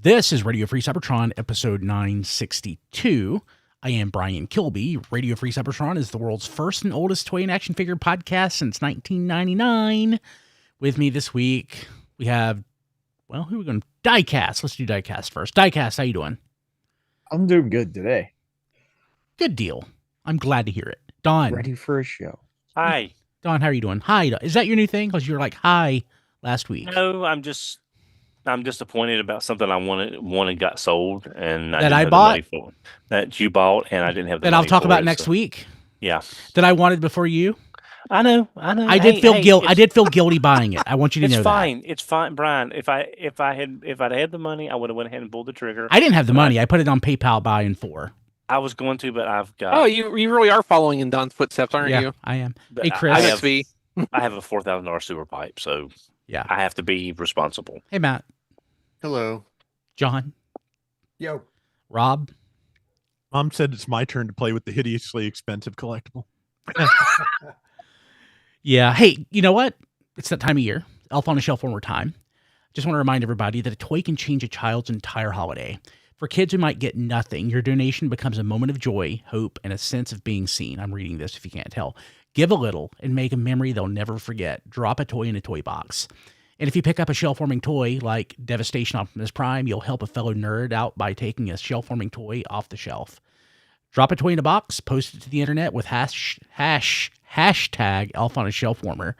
This is Radio Free Cybertron, episode 962. I am Brian Kilby. Radio Free Cybertron is the world's first and oldest toy and action figure podcast since 1999. With me this week, we have, well, who are we going to? Diecast. Let's do Diecast first. Diecast, how you doing? I'm doing good today. Good deal. I'm glad to hear it. Don. Ready for a show. Hi. Don, how are you doing? Hi. Is that your new thing? Because you were like, hi, last week. No, I'm disappointed about something I wanted got sold, and that I bought, that you bought, and I didn't have the that money I'll talk for about it, next week. Yeah, that I wanted before you. I know. I did feel guilty buying it. I want you to know it's fine. that. It's fine, Brian. If I'd had the money, I would have went ahead and pulled the trigger. I didn't have the money. I put it on PayPal buy in 4. I was going to, but I've got. Oh, you really are following in Don's footsteps, aren't you? I am. But hey, Chris. I have a $4,000 sewer pipe, so yeah, I have to be responsible. Hey, Matt. Hello. John. Yo. Rob. Mom said it's my turn to play with the hideously expensive collectible. Yeah. Hey, you know what? It's that time of year. Elf on a Shelfwarmer time. Just want to remind everybody that a toy can change a child's entire holiday. For kids who might get nothing, your donation becomes a moment of joy, hope, and a sense of being seen. I'm reading this if you can't tell. Give a little and make a memory they'll never forget. Drop a toy in a toy box. And if you pick up a shelf-warming toy like Devastation Optimus Prime, you'll help a fellow nerd out by taking a shelf-warming toy off the shelf. Drop a toy in a box, post it to the internet with hashtag Elf on a Shelfwarmer.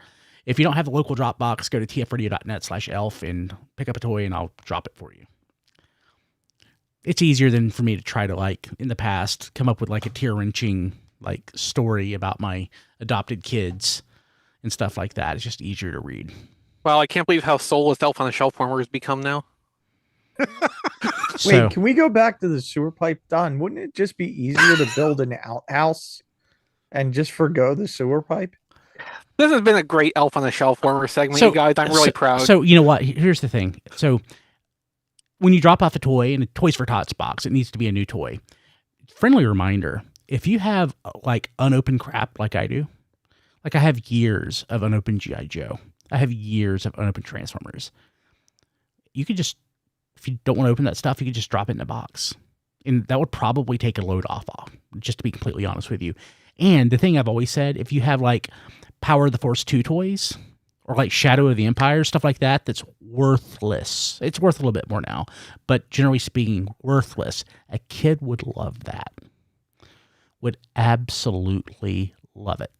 If you don't have the local drop box, go to tfradio.net/elf and pick up a toy and I'll drop it for you. It's easier than for me to try to, like, in the past, come up with like a tear-wrenching like story about my adopted kids and stuff like that. It's just easier to read. Wow, I can't believe how soulless Elf on a Shelfwarmer has become now. Wait, can we go back to the sewer pipe, Don? Wouldn't it just be easier to build an outhouse and just forgo the sewer pipe? This has been a great Elf on a Shelfwarmer segment, you guys. I'm really proud. So, you know what? Here's the thing. So, when you drop off a toy in a Toys for Tots box, it needs to be a new toy. Friendly reminder, if you have, like, unopened crap like I do, like I have years of unopened G.I. Joe. I have years of unopened Transformers. You could just, if you don't want to open that stuff, you could just drop it in a box. And that would probably take a load off, just to be completely honest with you. And the thing I've always said, if you have like Power of the Force 2 toys, or like Shadow of the Empire, stuff like that, that's worthless. It's worth a little bit more now, but generally speaking, worthless. A kid would love that. Would absolutely love it.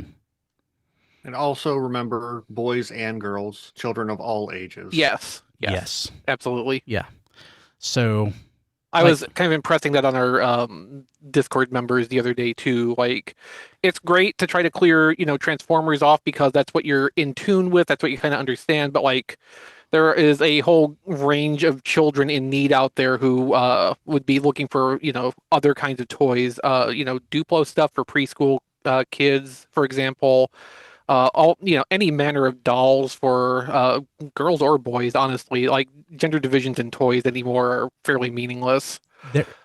And also remember, boys and girls, children of all ages. Yes. Absolutely. Yeah. So I was kind of impressing that on our Discord members the other day too. Like, it's great to try to clear, Transformers off because that's what you're in tune with. That's what you kind of understand. But like, there is a whole range of children in need out there who would be looking for, other kinds of toys. Duplo stuff for preschool kids, for example. Any manner of dolls for girls or boys, honestly. Like, gender divisions in toys anymore are fairly meaningless.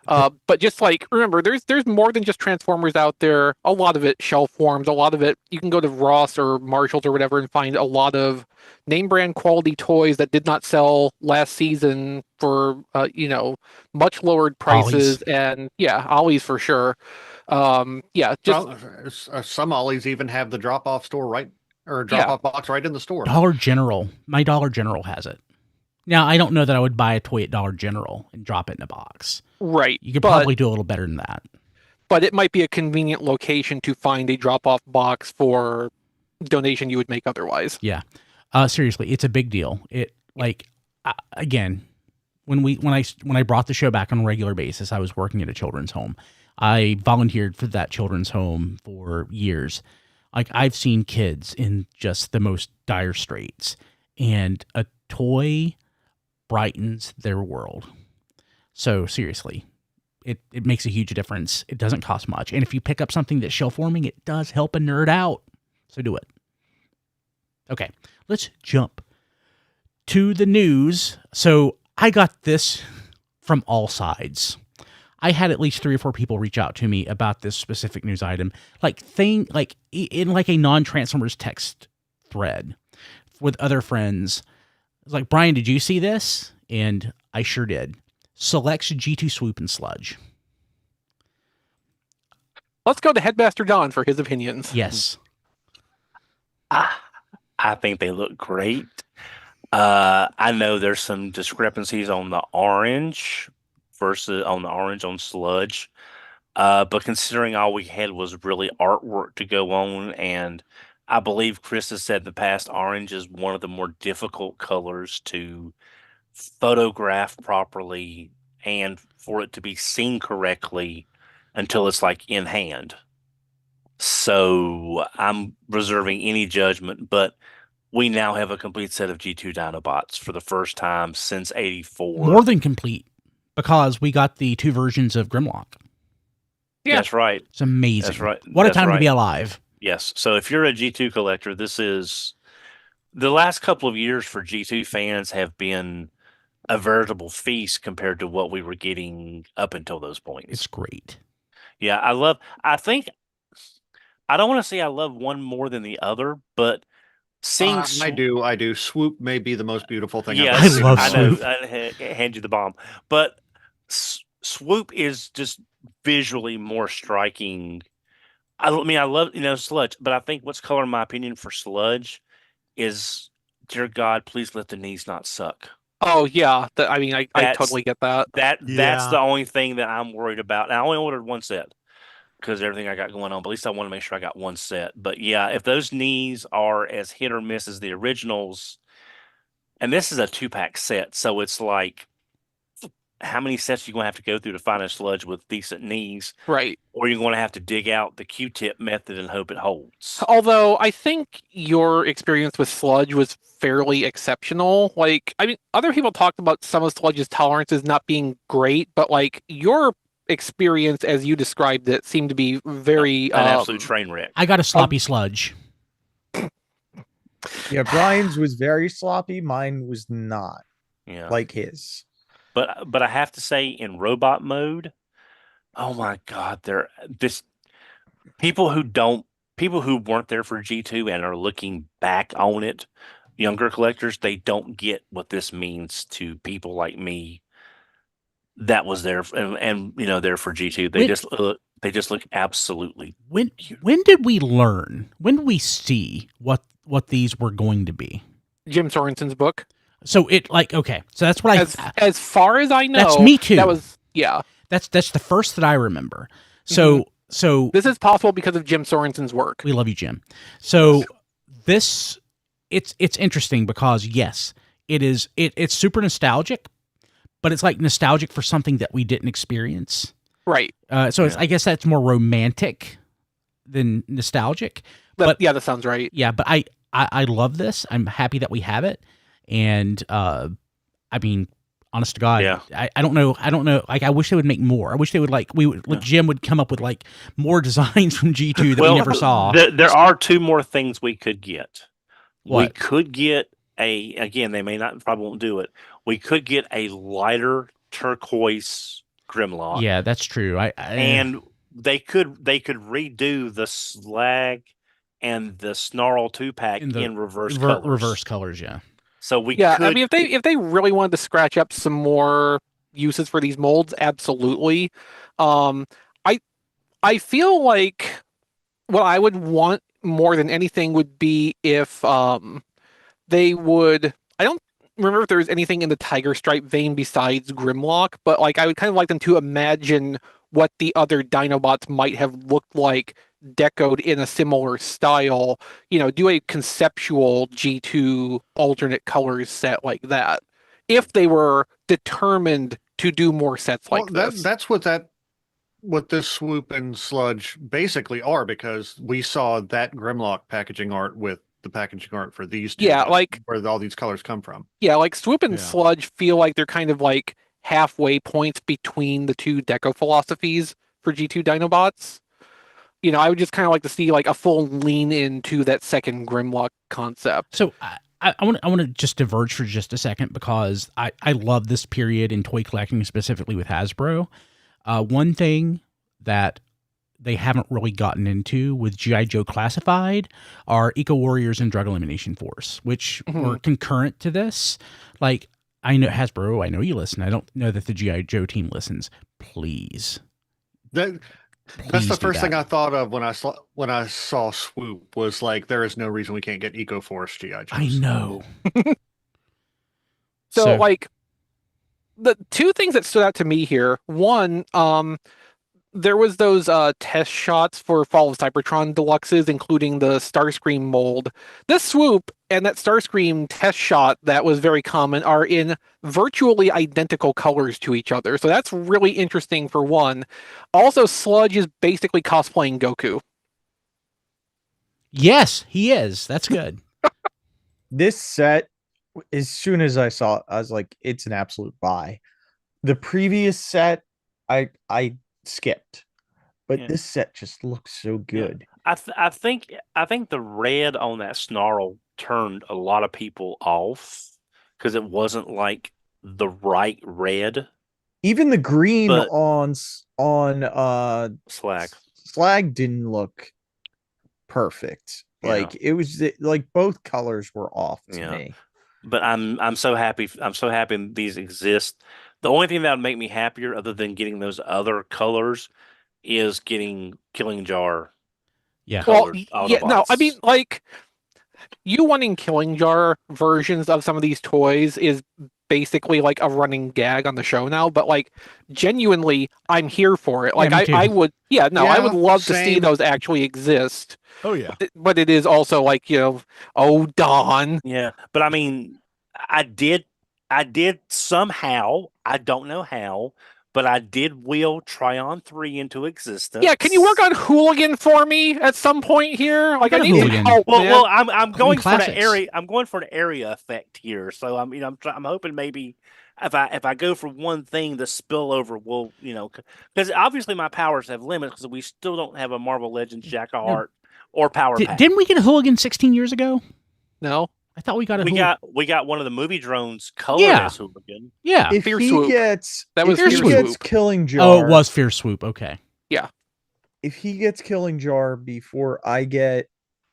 But just like, remember, there's more than just Transformers out there. A lot of it shelf forms. A lot of it, you can go to Ross or Marshalls or whatever and find a lot of name brand quality toys that did not sell last season for, much lowered prices. Ollies. And yeah, Ollies for sure. Some Ollies even have the drop-off store drop-off box right in the store. Dollar General. My Dollar General has it. Now, I don't know that I would buy a toy at Dollar General and drop it in a box. Right. You could probably do a little better than that. But it might be a convenient location to find a drop-off box for donation you would make otherwise. Yeah. Seriously, it's a big deal. Again, when I brought the show back on a regular basis, I was working at a children's home. I volunteered for that children's home for years. Like, I've seen kids in just the most dire straits, and a toy brightens their world. So seriously, it makes a huge difference. It doesn't cost much. And if you pick up something that's shelf warming, it does help a nerd out. So do it. Okay, let's jump to the news. So I got this from all sides. I had at least 3 or 4 people reach out to me about this specific news item, in a non-Transformers text thread with other friends. It's like, Brian, did you see this? And I sure did. selects G2 Swoop and Sludge. Let's go to Headmaster Don for his opinions. Yes. I think they look great. I know there's some discrepancies on the orange versus on Sludge. But considering all we had was really artwork to go on, and I believe Chris has said in the past, orange is one of the more difficult colors to photograph properly and for it to be seen correctly until it's like in hand. So I'm reserving any judgment, but we now have a complete set of G2 Dinobots for the first time since '84. More than complete, because we got the 2 versions of Grimlock. Yeah. That's right. It's amazing. That's right. What a That's time to be right. alive. Yes. So if you're a G2 collector, this is the last couple of years for G2 fans have been a veritable feast compared to what we were getting up until those points. It's great. Yeah, I don't want to say I love one more than the other, but seeing I do. Swoop may be the most beautiful thing. Yes, I've ever seen love in my life. Swoop. I hand you the bomb, but Swoop is just visually more striking. I mean, I love Sludge, but I think what's coloring my opinion for Sludge is, dear God, please let the knees not suck. Oh yeah, I That's- totally get that. That's Yeah. the only thing that I'm worried about. And I only ordered one set because everything I got going on. But at least I want to make sure I got one set. But yeah, if those knees are as hit or miss as the originals, and this is a 2-pack set, so it's like, how many sets are you going to have to go through to find a Sludge with decent knees? Right. Or you're going to have to dig out the Q-tip method and hope it holds. Although I think your experience with Sludge was fairly exceptional. Like, I mean, other people talked about some of Sludge's tolerances not being great, but like your experience as you described it seemed to be very An absolute train wreck. I got a sloppy Sludge. Yeah, Brian's was very sloppy. Mine was not Yeah. like his. But I have to say, in robot mode, oh my God, people who weren't there for G2 and are looking back on it, younger collectors, they don't get what this means to people like me that was there and there for G2. They just look absolutely. When did we learn? When did we see what these were going to be? Jim Sorensen's book. So so that's what As far as I know, That's me too. That was that's the first that I remember. So This is possible because of Jim Sorensen's work. we love you, Jim. So it's interesting because yes, it's super nostalgic, but it's like nostalgic for something that we didn't experience. Right. So I guess that's more romantic than nostalgic. But yeah, that sounds right. yeah, but I love this. I'm happy that we have it. And I mean, honest to God, Yeah. I don't know. Like, I wish they would make more. I wish they would Jim would come up with like more designs from G2 that we never saw. There are 2 more things we could get. We What? could get again, they probably won't do it. We could get a lighter turquoise Grimlock. Yeah, that's true. And they could redo the Slag and the Snarl 2-pack in reverse colors. reverse colors. Yeah. So we Yeah, could, I mean, if they really wanted to scratch up some more uses for these molds, absolutely. I feel like what I would want more than anything would be if they would. I don't remember if there was anything in the Tiger Stripe vein besides Grimlock, but like I would kind of like them to imagine what the other Dinobots might have looked like decoed in a similar style, do a conceptual G2 alternate colors set like that. If they were determined to do more sets like this. That's what this Swoop and Sludge basically are, because we saw that Grimlock packaging art with the packaging art for these 2. Yeah, like where all these colors come from. Yeah, like Swoop and Yeah. Sludge feel like they're kind of like halfway points between the 2 deco philosophies for G2 Dinobots. I would just kind of like to see like a full lean into that second Grimlock concept. So I want to just diverge for just a second because I love this period in toy collecting, specifically with Hasbro. One thing that they haven't really gotten into with G.I. Joe Classified are Eco Warriors and Drug Elimination Force, which were concurrent to this. Like, I know Hasbro, I know you listen. I don't know that the G.I. Joe team listens. Please. That's Please the do first thing that. I thought of when I saw Swoop was like, there is no reason we can't get EcoForce GI Joes. I know. So, like, the two things that stood out to me here. One, there was those test shots for Fall of Cybertron deluxes, including the Starscream mold. This Swoop and that Starscream test shot that was very common are in virtually identical colors to each other. So that's really interesting for one. Also, Sludge is basically cosplaying Goku. Yes, he is. That's good. This set, as soon as I saw it, I was like, it's an absolute buy. The previous set, I skipped, but Yeah. this set just looks so good. I think the red on that snarl turned a lot of people off because it wasn't like the right red Even the green But- on slag. Slag didn't look perfect. Yeah. Like it was like both colors were off to Yeah. me. But I'm so happy. I'm so happy these exist. The only thing that would make me happier, other than getting those other colors, is getting Killing Jar. Yeah. Well, Colored yeah, no, I Autobots. mean, like, you wanting Killing Jar versions of some of these toys is basically like a running gag on the show now, but like, genuinely, I'm here for it. Yeah, Like, me too. I would, I Yeah, would love to see same. those actually exist. Oh yeah. But it is also like, oh, Don. Yeah, but I mean, I did somehow, I don't know how, but I did will Tryon 3 into existence. Yeah, can you work on Hooligan for me at some point here? Like, I got a need some Hooligan. help, Well, man. well, I'm going for the classics. area. I'm going for the area effect here. So I'm hoping maybe if I go for one thing, the spillover will, because obviously my powers have limits because we still don't have a Marvel Legends Jack of Heart or Power Pack. Didn't we get a Hooligan 16 years ago? No. I thought we got a we Hooligan. we got one of the movie drones colored Yeah. as Hooligan. Yeah. If Fierce he Swoop. gets That was if he Fierce gets Swoop. Killing Jar. Oh, it was Fierce Swoop. Okay. If he gets Killing Jar before I get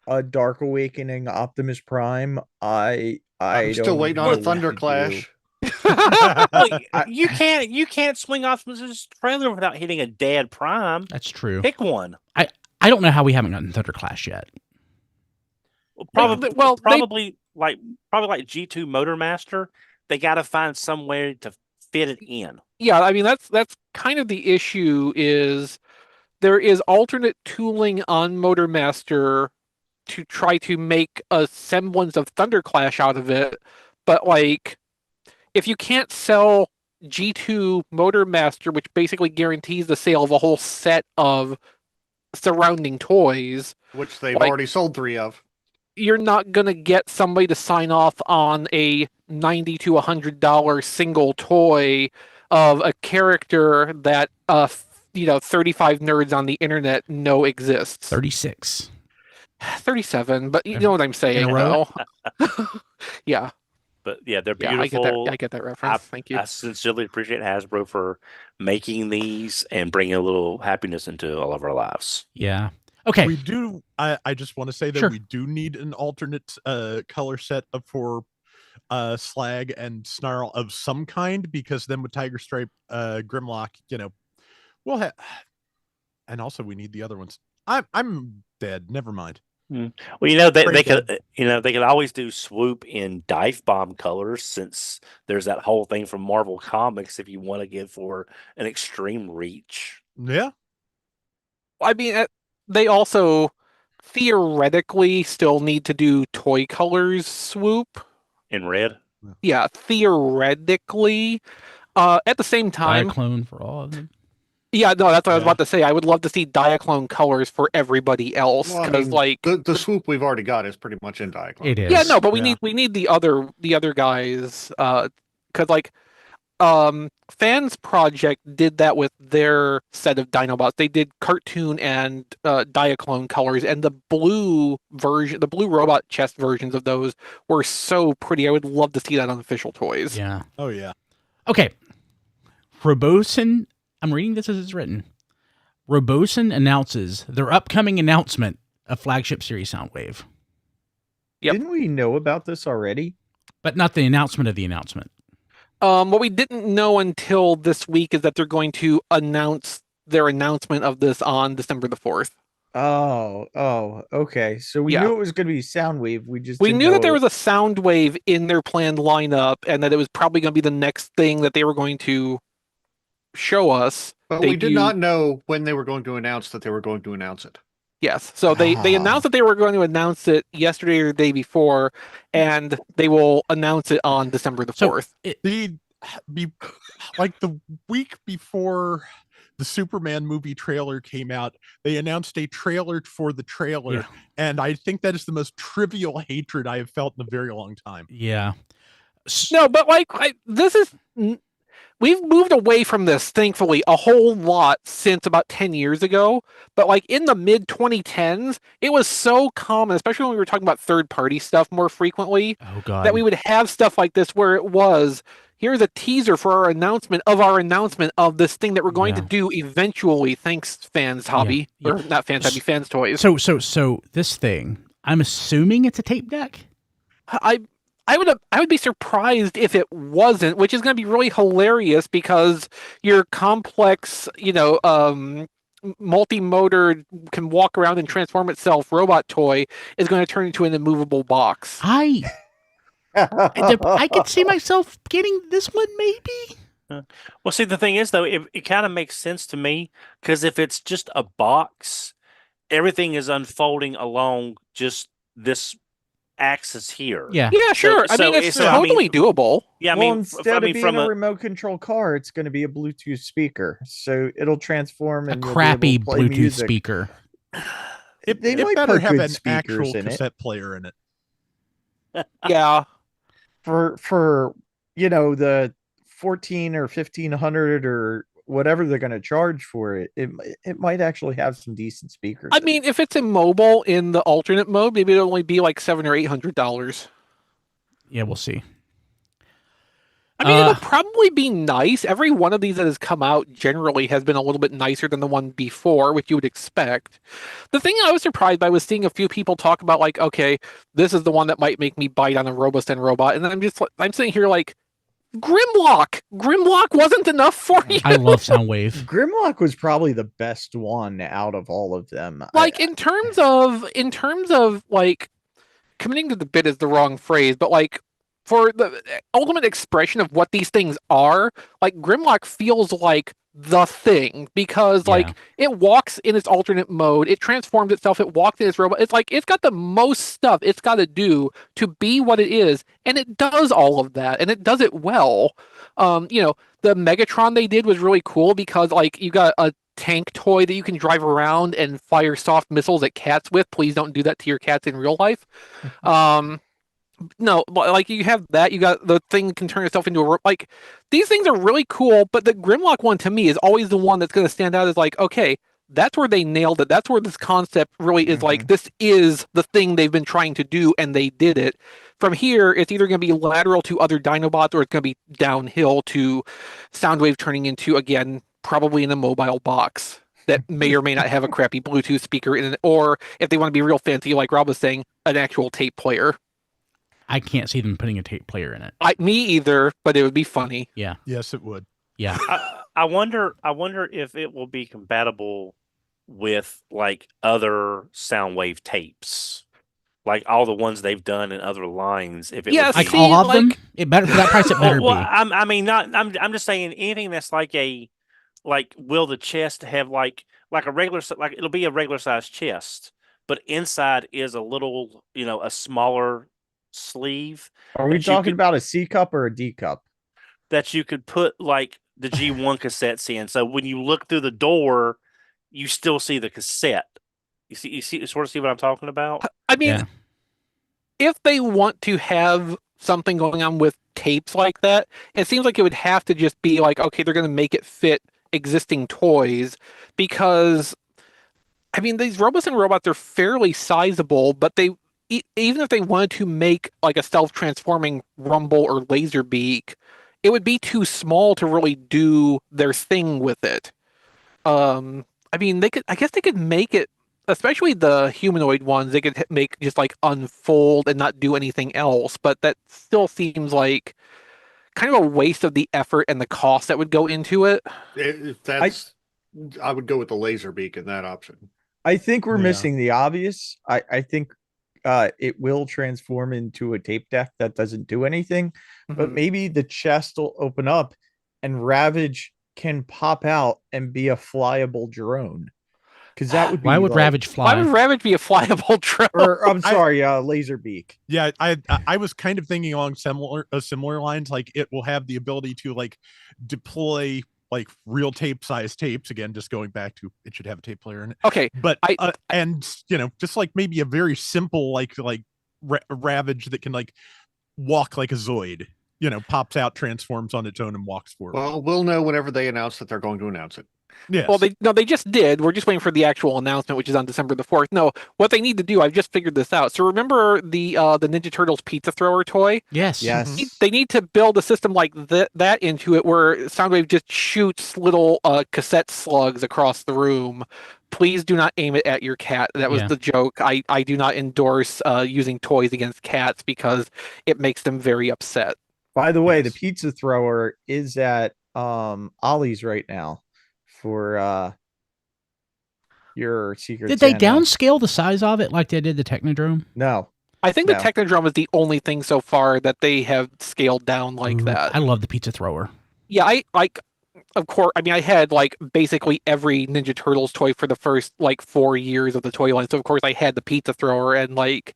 a Dark Awakening Optimus Prime, I'm I'm still waiting on a Thunderclash. Look, I- you can't swing Optimus's trailer without hitting a dead Prime. That's true. Pick one. I don't know how we haven't gotten Thunderclash yet. Probably, well, probably like G2 Motor Master. They got to find some way to fit it in. Yeah, I mean, that's kind of the issue is there is alternate tooling on Motormaster to try to make a semblance of Thunderclash out of it, but like, if you can't sell G2 Motormaster, which basically guarantees the sale of a whole set of surrounding toys, Which they've Like- already sold 3 of. you're not going to get somebody to sign off on a $90 to $100 single toy of a character that 35 nerds on the internet know exists. 36. 37, but you know what I'm saying, row? though. Yeah, But yeah, they're yeah, beautiful. I get that reference. Thank you. I sincerely appreciate Hasbro for making these and bringing a little happiness into all of our lives. Yeah. Okay. We do. I just want to say that Sure. we do need an alternate color set for Slag and Snarl of some kind, because then with Tiger Stripe, Grimlock, we'll have. And also, we need the other ones. I'm dead. Never mind. Well, they Pretty could always do Swoop in Dive Bomb colors, since there's that whole thing from Marvel Comics. If you want to get for an extreme reach, Yeah. I mean, they also theoretically still need to do toy colors swoop. in red. Yeah, theoretically. At the same time, Diaclone for all of them. yeah, no, that's what I was Yeah. about to say. I would love to see Diaclone colors for everybody else, Well, I because mean, like, the Swoop we've already got is pretty much in Diaclone. It is. yeah, no, but we Yeah. need the other guys, because like, Fans Project did that with their set of Dinobots. They did cartoon and Diaclone colors, and the blue robot chest versions of those were so pretty. I would love to see that on official toys. Yeah. Oh yeah. Okay. Robosen, I'm reading this as it's written. Robosen announces their upcoming announcement of flagship series Soundwave, Yep. Didn't we know about this already? but not the announcement of the announcement. What we didn't know until this week is that they're going to announce their announcement of this on December the 4th. Oh, okay. So we Yeah. knew it was going to be Soundwave. We just We didn't knew that there know- was a Soundwave in their planned lineup and that it was probably going to be the next thing that they were going to show us. But we did debut. not know when they were going to announce that they were going to announce it. Yes. So they announced that they were going to announce it yesterday or the day before, and they will announce it on December the 4th. The week before the Superman movie trailer came out, they announced a trailer for the trailer, Yeah. and I think that is the most trivial hatred I have felt in a very long time. Yeah. No, but we've moved away from this, thankfully, a whole lot since about 10 years ago. But like in the mid 2010s, it was so common, especially when we were talking about third-party stuff more frequently, Oh god. that we would have stuff like this where it was, here's a teaser for our announcement of this thing that we're going to Yeah. do eventually. Thanks, Fans Hobby. Yeah. Or not Fans Hobby, Fans Toys. So this thing, I'm assuming it's a tape deck. I would be surprised if it wasn't, which is going to be really hilarious because your complex, multi-motor can walk around and transform itself robot toy is going to turn into an immovable box. I could see myself getting this one maybe. Well, see, the thing is, though, it kind of makes sense to me because if it's just a box, everything is unfolding along just this axis here. Yeah. Yeah, sure. It's totally doable. Yeah, well, instead of being from a remote control car, it's going to be a Bluetooth speaker, so it'll transform A and you'll be crappy able to play Bluetooth music. speaker. It might better put have good an speakers actual in it. cassette player in it. Yeah. For the 14 or 1500 or whatever they're going to charge for it. It might actually have some decent speakers. I mean, if it's immobile in the alternate mode, maybe it'll only be like $700 or $800. Yeah, we'll see. I mean, it'll probably be nice. Every one of these that has come out generally has been a little bit nicer than the one before, which you would expect. The thing I was surprised by was seeing a few people talk about, like, okay, this is the one that might make me bite on a Robosen robot. And then I'm sitting here like, Grimlock wasn't enough for you. I love Soundwave. Grimlock was probably the best one out of all of them. Like, in terms of like, committing to the bit is the wrong phrase, but like, for the ultimate expression of what these things are, like Grimlock feels like the thing because like it walks in its alternate mode, it transforms itself, it walks in its robot. It's like it's got the most stuff it's got to do to be what it is, and it does all of that, and it does it well. The Megatron they did was really cool because like you got a tank toy that you can drive around and fire soft missiles at cats with. Please don't do that to your cats in real life. No, like you have that, you got the thing that can turn itself into a like these things are really cool, but the Grimlock one to me is always the one that's going to stand out as like, okay, that's where they nailed it. That's where this concept really is like, this is the thing they've been trying to do and they did it. From here, it's either going to be lateral to other Dinobots or it's going to be downhill to Soundwave turning into, again, probably an immobile box that may or may not have a crappy Bluetooth speaker in it, or if they want to be real fancy, like Rob was saying, an actual tape player. I can't see them putting a tape player in it. Me either, but it would be funny. Yeah. Yes, it would. Yeah. I wonder if it will be compatible with like other Soundwave tapes, like all the ones they've done in other lines. If it Yeah, would Like be- all of them? It better for that price. It better well, be. I'm just saying anything that's like will the chest have like a regular, like it'll be a regular size chest, but inside is a little, a smaller sleeve. Are we that you talking could- about a C cup or a D cup? that you could put like the G1 cassettes in. So when you look through the door, you still see the cassette. You sort of see what I'm talking about? I mean, Yeah. if they want to have something going on with tapes like that, it seems like it would have to just be like, okay, they're going to make it fit existing toys because, I mean, these Robosen robots are fairly sizable, but even if they wanted to make like a self-transforming Rumble or Laserbeak, it would be too small to really do their thing with it. I mean, I guess they could make it, especially the humanoid ones, they could make just like unfold and not do anything else, but that still seems like kind of a waste of the effort and the cost that would go into it. If that's, I would go with the laser beak in that option. I think we're Yeah. missing the obvious. I think it will transform into a tape deck that doesn't do anything, but Mhm. maybe the chest will open up and Ravage can pop out and be a flyable drone. Because that would be Why would like, Ravage Why fly? would Ravage be a flyable drone? or I'm sorry, laser beak. Yeah, I was kind of thinking along similar lines. Like it will have the ability to like deploy like real tape size tapes. Again, just going back to it should have a tape player in it. Okay, But and just like maybe a very simple like Ravage that can like walk like a Zoid. Pops out, transforms on its own, and walks forward. Well, we'll know whenever they announce that they're going to announce it. Yes. Well, they just did. We're just waiting for the actual announcement, which is on December the 4th. No, what they need to do, I've just figured this out. So remember the Ninja Turtles pizza thrower toy? Yes. Yes. They need to build a system like that into it, where Soundwave just shoots little cassette slugs across the room. Please do not aim it at your cat. That was Yeah. the joke. I do not endorse using toys against cats because it makes them very upset. By the way, Yes. the pizza thrower is at Ollie's right now for your Secret Did they Santa. downscale the size of it like they did the Technodrome? No. I think No. the Technodrome is the only thing so far that they have scaled down like Ooh, that. I love the pizza thrower. Yeah, I like, of course, I mean, I had like basically every Ninja Turtles toy for the first like 4 years of the toy line. So of course I had the pizza thrower, and like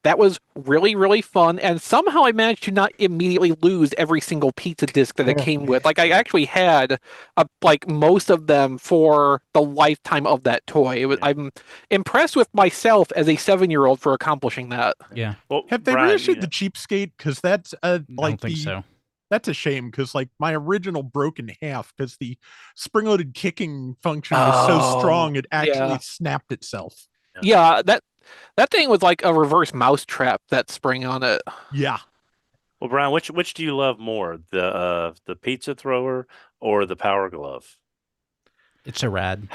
that was really, really fun. And somehow I managed to not immediately lose every single pizza disc that it came with. Like I actually had like most of them for the lifetime of that toy. I'm impressed with myself as a 7-year-old for accomplishing that. Yeah. Well, Have they Brian, reissued you the cheapskate? Because that's I don't think so. That's a shame because like my original broke in half because the spring-loaded kicking function was so Oh, strong it actually yeah. snapped itself. Yeah, that thing was like a reverse mousetrap, that spring on it. Yeah. Well, Brian, which do you love more, the pizza thrower or the power glove? It's so rad.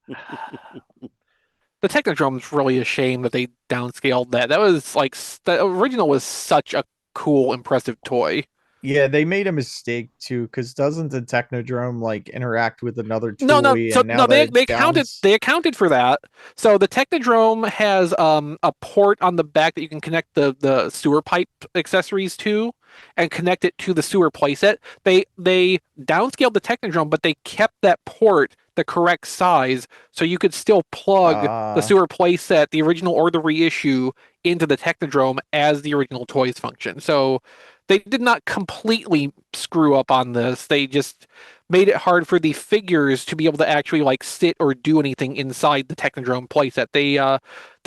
The Technodrome's really a shame that they downscaled that. That was like the original was such a cool, impressive toy. Yeah, they made a mistake too, because doesn't the Technodrome like interact with another toy? No, so and now no, they that accounted downs- they accounted for that. So the Technodrome has a port on the back that you can connect the sewer pipe accessories to, and connect it to the sewer playset. They downscaled the Technodrome, but they kept that port the correct size, so you could still plug the sewer playset, the original or the reissue, into the Technodrome as the original toys function. So they did not completely screw up on this. They just made it hard for the figures to be able to actually like sit or do anything inside the Technodrome playset. They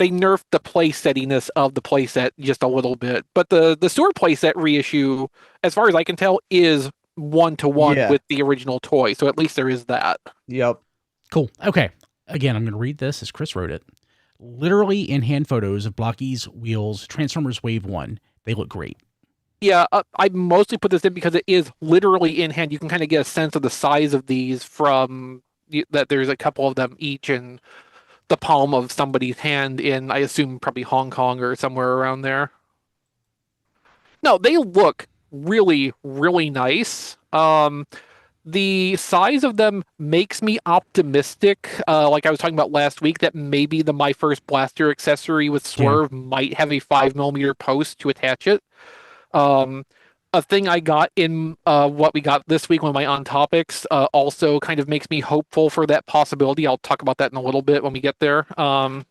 nerfed the playsettiness of the playset just a little bit. But the sewer playset reissue, as far as I can tell, is 1-to-1 Yeah. with the original toy. So at least there is that. Yep. Cool. Okay. Again, I'm going to read this as Chris wrote it. Literally in hand photos of Blokees Wheels Transformers Wave 1. They look great. Yeah, I mostly put this in because it is literally in hand. You can kind of get a sense of the size of these from that there's a couple of them each in the palm of somebody's hand in, I assume, probably Hong Kong or somewhere around there. No, they look really, really nice. The size of them makes me optimistic. Like I was talking about last week, that maybe the My First Blaster accessory with Swerve might have a 5mm post to attach it. A thing I got in what we got this week, one of my on topics, also kind of makes me hopeful for that possibility. I'll talk about that in a little bit when we get there. But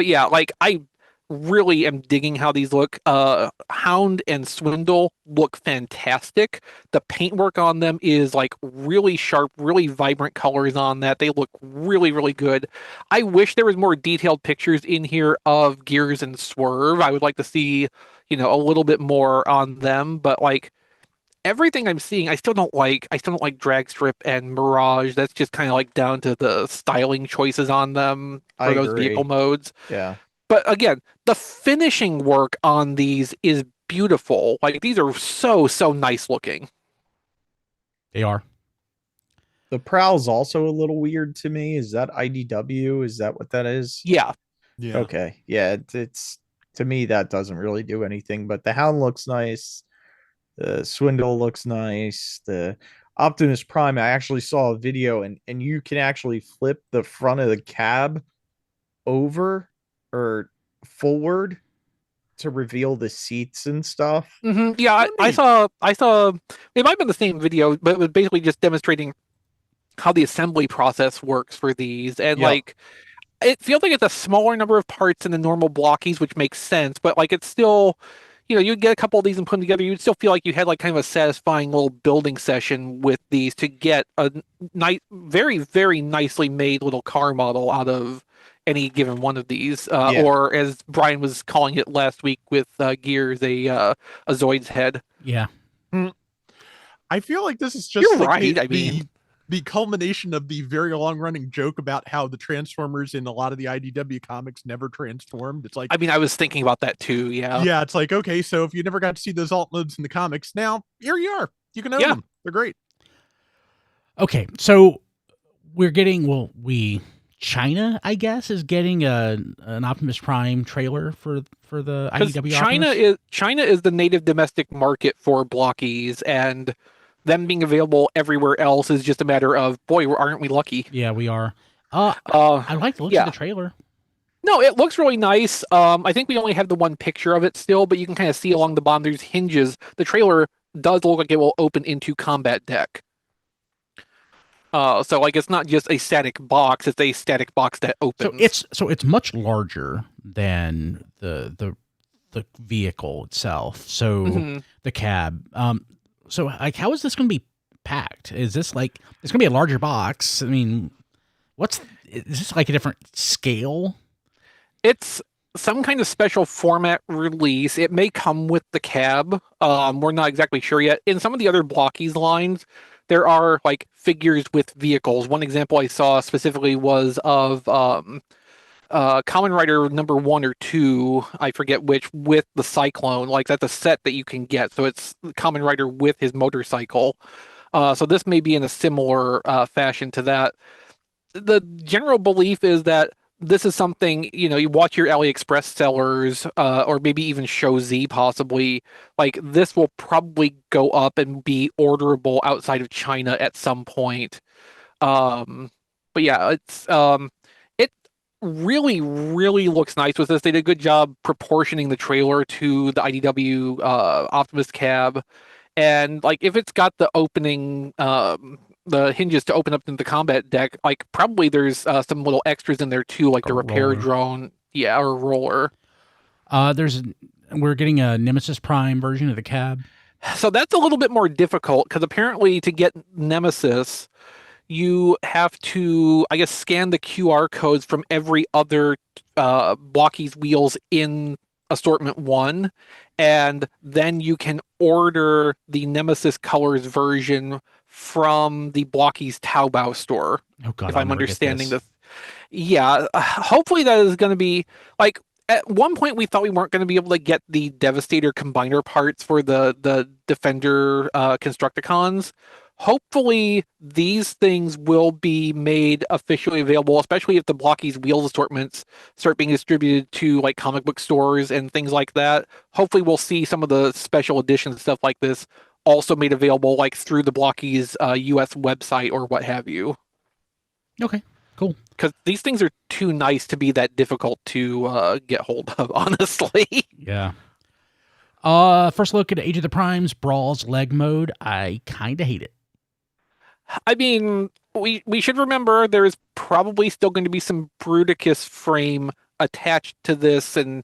yeah, like I really am digging how these look. Hound and Swindle look fantastic. The paintwork on them is like really sharp, really vibrant colors on that. They look really, really good. I wish there was more detailed pictures in here of Gears and Swerve. I would like to see, a little bit more on them, but like everything I'm seeing, I still don't like Dragstrip and Mirage. That's just kind of like down to the styling choices on them for I those agree. vehicle modes. Yeah. But again, the finishing work on these is beautiful. Like these are so nice looking. They are. The Prowl's also a little weird to me. Is that IDW? Is that what that is? Yeah. Yeah. Okay. Yeah, it's to me that doesn't really do anything, but the Hound looks nice. The Swindle looks nice. The Optimus Prime, I actually saw a video, and you can actually flip the front of the cab over or forward to reveal the seats and stuff. Yeah, I saw. It might have been the same video, but it was basically just demonstrating how the assembly process works for these, and Yep. like it feels like it's a smaller number of parts than the normal blockies, which makes sense. But like it's still, you'd get a couple of these and put them together. You'd still feel like you had like kind of a satisfying little building session with these to get a nice, very, very nicely made little car model out of any given one of these, Yeah. or as Brian was calling it last week with Gears, a Zoid's head. Yeah. I feel like this is just You're like right. the, I mean, the culmination of the very long running joke about how the Transformers in a lot of the IDW comics never transformed. It's like, I mean, I was thinking about that too. Yeah. yeah, it's like, okay, so if you never got to see those alt modes in the comics, now here you are. You can own Yeah. them. They're great. Okay, so we're getting China, I guess, is getting an Optimus Prime trailer for the IDW. China is the native domestic market for blockies, and them being available everywhere else is just a matter of, boy, aren't we lucky? Yeah, we are. I like the look of the trailer. No, it looks really nice. I think we only have the one picture of it still, but you can kind of see along the bottom there's hinges. The trailer does look like it will open into combat deck. So like it's not just a static box; it's a static box that opens. So it's much larger than the vehicle itself. So the cab. So like, how is this going to be packed? Is this like it's going to be a larger box? I mean, is this like a different scale? It's some kind of special format release. It may come with the cab. We're not exactly sure yet. In some of the other blockies lines, there are like figures with vehicles. One example I saw specifically was of Kamen Rider number 1 or 2, I forget which, with the Cyclone. Like that's a set that you can get. So it's Kamen Rider with his motorcycle. So this may be in a similar fashion to that. The general belief is that this is something, you watch your AliExpress sellers, or maybe even Show Z possibly, like this will probably go up and be orderable outside of China at some point. But yeah, it really, really looks nice with this. They did a good job proportioning the trailer to the IDW Optimus cab. And like if it's got the opening the hinges to open up into the combat deck, like probably there's some little extras in there too, like the repair roller. drone, or a roller. We're getting a Nemesis Prime version of the cab. So that's a little bit more difficult because apparently to get Nemesis, you have to, I guess, scan the QR codes from every other Blokees Wheels in assortment 1, and then you can order the Nemesis Colors version from the Blokees Taobao store. Oh God, if I'm understanding this. Yeah, hopefully that is going to be like. At one point, we thought we weren't going to be able to get the Devastator combiner parts for the Defender Constructicons. Hopefully, these things will be made officially available, especially if the Blokees Wheels assortments start being distributed to like comic book stores and things like that. Hopefully, we'll see some of the special editions stuff like this also made available like through the Blokees US website or what have you. Okay, cool. Because these things are too nice to be that difficult to get hold of, honestly. Yeah. First look at Age of the Primes Brawl's leg mode. I kind of hate it. I mean, we should remember there is probably still going to be some Bruticus frame attached to this and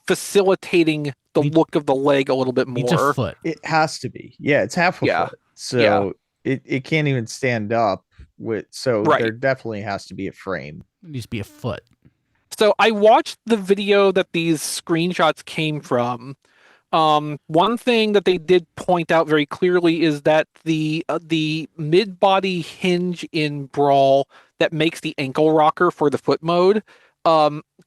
facilitating the look of the leg a little bit more. It's a foot. It has to be. Yeah, it's half a foot. So it can't even stand up. There definitely has to be a frame. It needs to be a foot. So I watched the video that these screenshots came from. One thing that they did point out very clearly is that the mid-body hinge in Brawl that makes the ankle rocker for the foot mode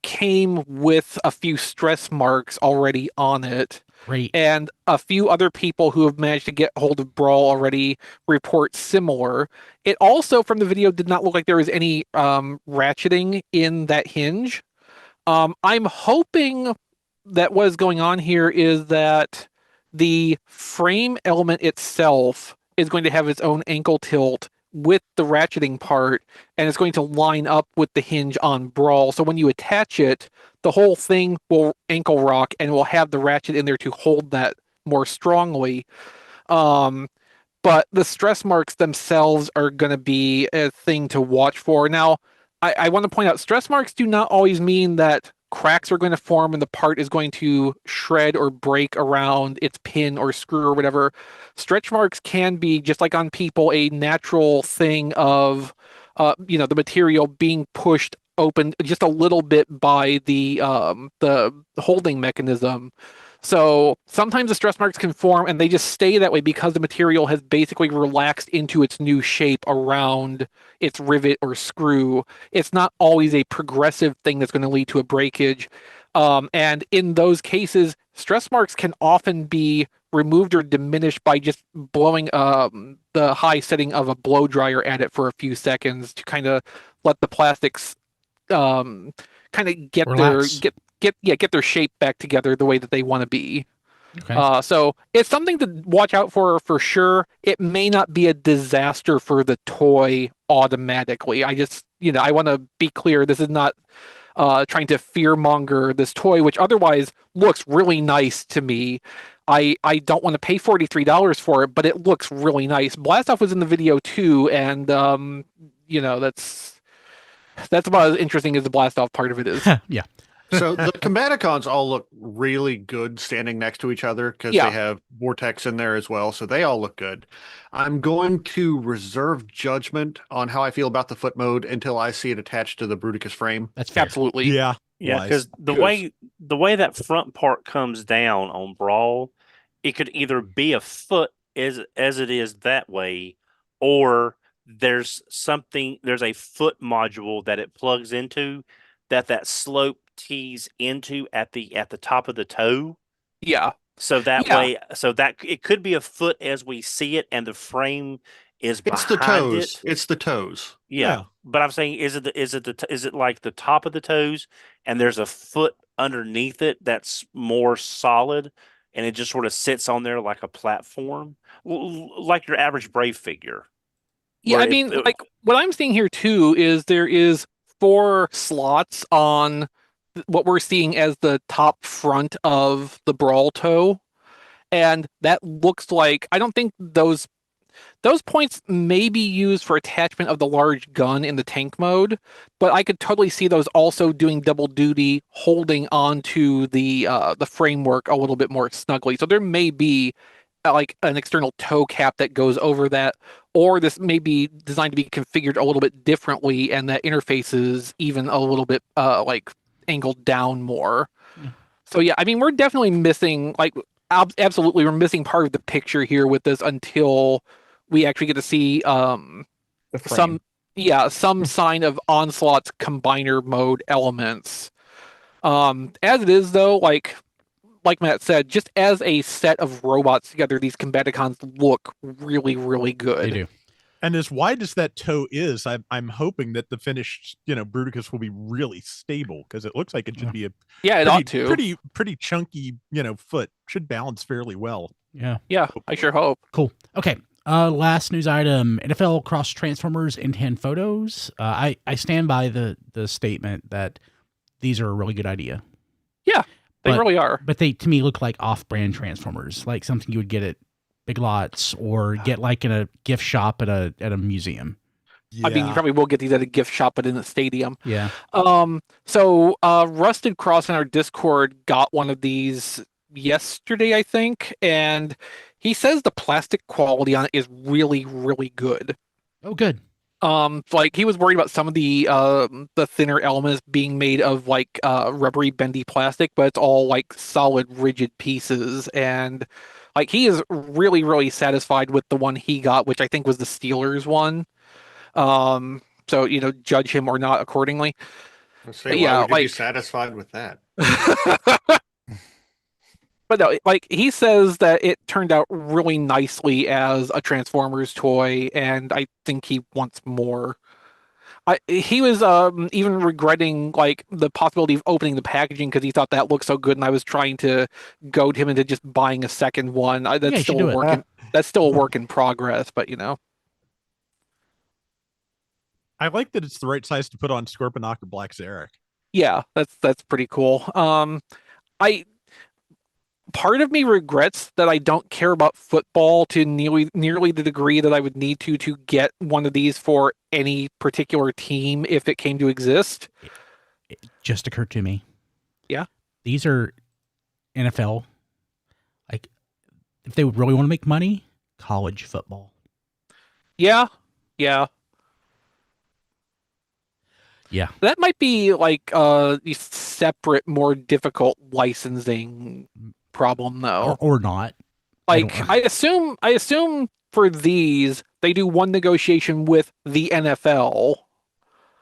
came with a few stress marks already on it. Great. And a few other people who have managed to get hold of Brawl already report similar. It also, from the video, did not look like there was any ratcheting in that hinge. I'm hoping that what is going on here is that the frame element itself is going to have its own ankle tilt with the ratcheting part, and it's going to line up with the hinge on Brawl. So when you attach it, the whole thing will ankle rock and will have the ratchet in there to hold that more strongly. But the stress marks themselves are going to be a thing to watch for. Now, I want to point out, stress marks do not always mean that cracks are going to form and the part is going to shred or break around its pin or screw or whatever. Stretch marks can be, just like on people, a natural thing of, the material being pushed open just a little bit by the holding mechanism. So sometimes the stress marks can form and they just stay that way because the material has basically relaxed into its new shape around its rivet or screw. It's not always a progressive thing that's going to lead to a breakage. And in those cases, stress marks can often be removed or diminished by just blowing the high setting of a blow dryer at it for a few seconds to kind of let the plastics kind of get Relax. get their shape back together the way that they want to be. Okay. So it's something to watch out for sure. It may not be a disaster for the toy automatically. I just, I want to be clear. This is not trying to fearmonger this toy, which otherwise looks really nice to me. I don't want to pay $43 for it, but it looks really nice. Blastoff was in the video too, and that's about as interesting as the Blastoff part of it is. Yeah. So the Combaticons all look really good standing next to each other because Yeah. they have Vortex in there as well. So they all look good. I'm going to reserve judgment on how I feel about the foot mode until I see it attached to the Bruticus frame. That's fair. Absolutely. Yeah. Yeah, wise. because the way that front part comes down on Brawl, it could either be a foot as it is that way, or there's a foot module that it plugs into that slope tees into at the top of the toe. Yeah. So that Yeah. way, that it could be a foot as we see it, and the frame is It's behind the toes. it. It's the toes. Yeah, but I'm saying, is it like the top of the toes, and there's a foot underneath it that's more solid, and it just sort of sits on there like a platform, like your average Brave figure. Yeah, Where I mean, like what I'm seeing here too is there is 4 slots on what we're seeing as the top front of the Brawl toe, and that looks like, I don't think those points may be used for attachment of the large gun in the tank mode, but I could totally see those also doing double duty, holding onto the framework a little bit more snugly. So there may be like an external toe cap that goes over that, or this may be designed to be configured a little bit differently, and that interface is even a little bit like angled down more. Yeah. So yeah, I mean, we're definitely missing, like, absolutely, we're missing part of the picture here with this until we actually get to see The frame. some sign of Onslaught's combiner mode elements. As it is though, like Matt said, just as a set of robots together, these Combaticons look really, really good. They do. And as wide as that toe is, I'm hoping that the finished, Bruticus will be really stable, because it looks like it should be it ought to. pretty chunky, foot. Should balance fairly well. Yeah. Yeah, I sure hope. Cool. Okay. Last news item: NFL cross Transformers in hand photos. I stand by the statement that these are a really good idea. Yeah, they really are. But they, to me, look like off-brand Transformers, like something you would get at Big Lots or get like in a gift shop at a museum. Yeah. I mean, you probably will get these at a gift shop, but in a stadium. Yeah. So Rusted Cross in our Discord got one of these yesterday, I think, and he says the plastic quality on it is really, really good. Oh, good. Like, he was worried about some of the thinner elements being made of like rubbery, bendy plastic, but it's all like solid, rigid pieces, and like he is really, really satisfied with the one he got, which I think was the Steelers one. So judge him or not accordingly. Let's say, why would you be satisfied with that? But no, like, he says that it turned out really nicely as a Transformers toy, and I think he wants more. He was even regretting like the possibility of opening the packaging because he thought that looked so good, and I was trying to goad him into just buying a second one. That's you should still do a it. work. That's still a work in progress, but you know. I like that it's the right size to put on Scorponok or Black Zarek. Yeah, that's pretty cool. I part of me regrets that I don't care about football to nearly the degree that I would need to get one of these for any particular team if it came to exist. It just occurred to me. Yeah. These are NFL. Like, if they would really want to make money, college football. Yeah. Yeah. That might be like a separate, more difficult licensing problem, though. Or not. Like, I assume for these they do one negotiation with the NFL.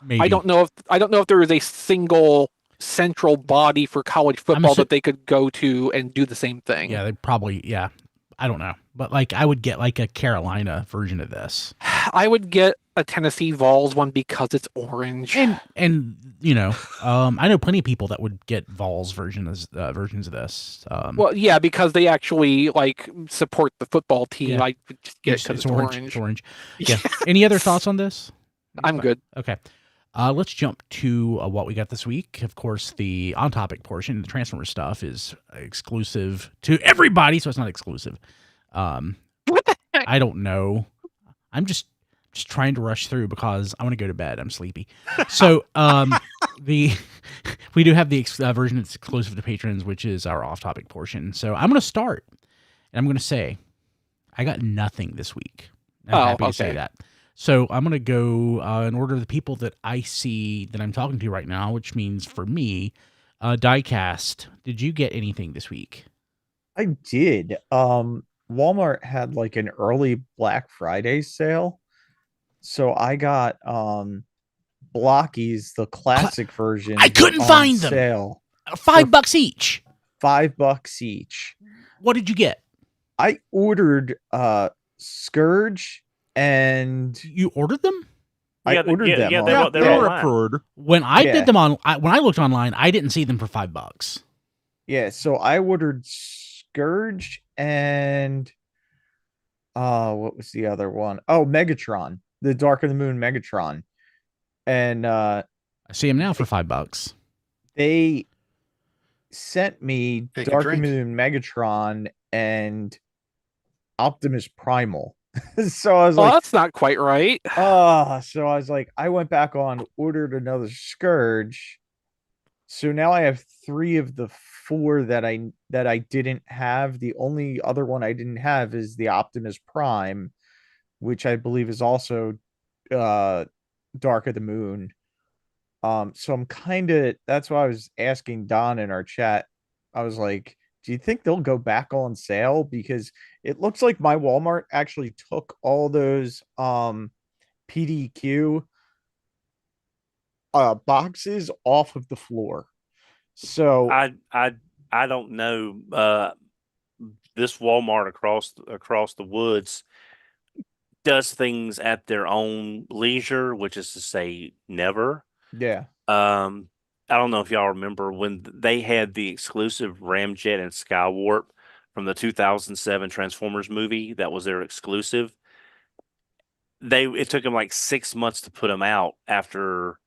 Maybe. I don't know if there is a single central body for college football that they could go to and do the same thing. Yeah, they probably. Yeah, I don't know, but like I would get like a Carolina version of this. I would get a Tennessee Vols one because it's orange. And you know, I know plenty of people that would get Vols versions of this. Well, yeah, because they actually like support the football team. Yeah. I would just get it because it's orange. It's orange. Yeah. Any other thoughts on this? I'm good. Okay. Let's jump to what we got this week. Of course, the on-topic portion, the Transformer stuff, is exclusive to everybody, so it's not exclusive. What the heck? I don't know. I'm just trying to rush through because I want to go to bed. I'm sleepy. So we do have the version that's exclusive to patrons, which is our off-topic portion. So I'm going to start, and I'm going to say I got nothing this week. I'm happy to say that. So I'm going to go in order of the people that I see that I'm talking to right now, which means for me, Diecast, did you get anything this week? I did. Walmart had like an early Black Friday sale. So I got Blokees, the classic version. I couldn't find them. Sale. $5 each. $5 each. What did you get? I ordered Scourge. And you ordered them? I ordered them. Yeah, they were up for order. When I did them when I looked online, I didn't see them for $5. Yeah, so I ordered Scourge and what was the other one? Oh, Megatron, the Dark of the Moon Megatron, and I see him now for $5. They sent me Dark of the Moon Megatron and Optimus Primal. So I was like, that's not quite right. So I was like, I went back on, ordered another Scourge. So now I have 3 of the 4 that I didn't have. The only other one I didn't have is the Optimus Prime, which I believe is also Dark of the Moon. So I'm that's why I was asking Don in our chat. I was like, do you think they'll go back on sale? Because it looks like my Walmart actually took all those PDQ boxes off of the floor. So I don't know. This Walmart across the woods does things at their own leisure, which is to say never. Yeah. I don't know if y'all remember when they had the exclusive Ramjet and Skywarp from the 2007 Transformers movie. That was their exclusive. It took them like 6 months to put them out after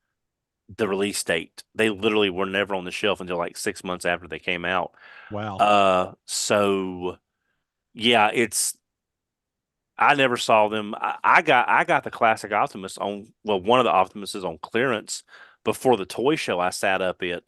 the release date. They literally were never on the shelf until like 6 months after they came out. Wow. So yeah, I never saw them. I got the classic Optimus one of the Optimuses on clearance before the toy show. I sat up at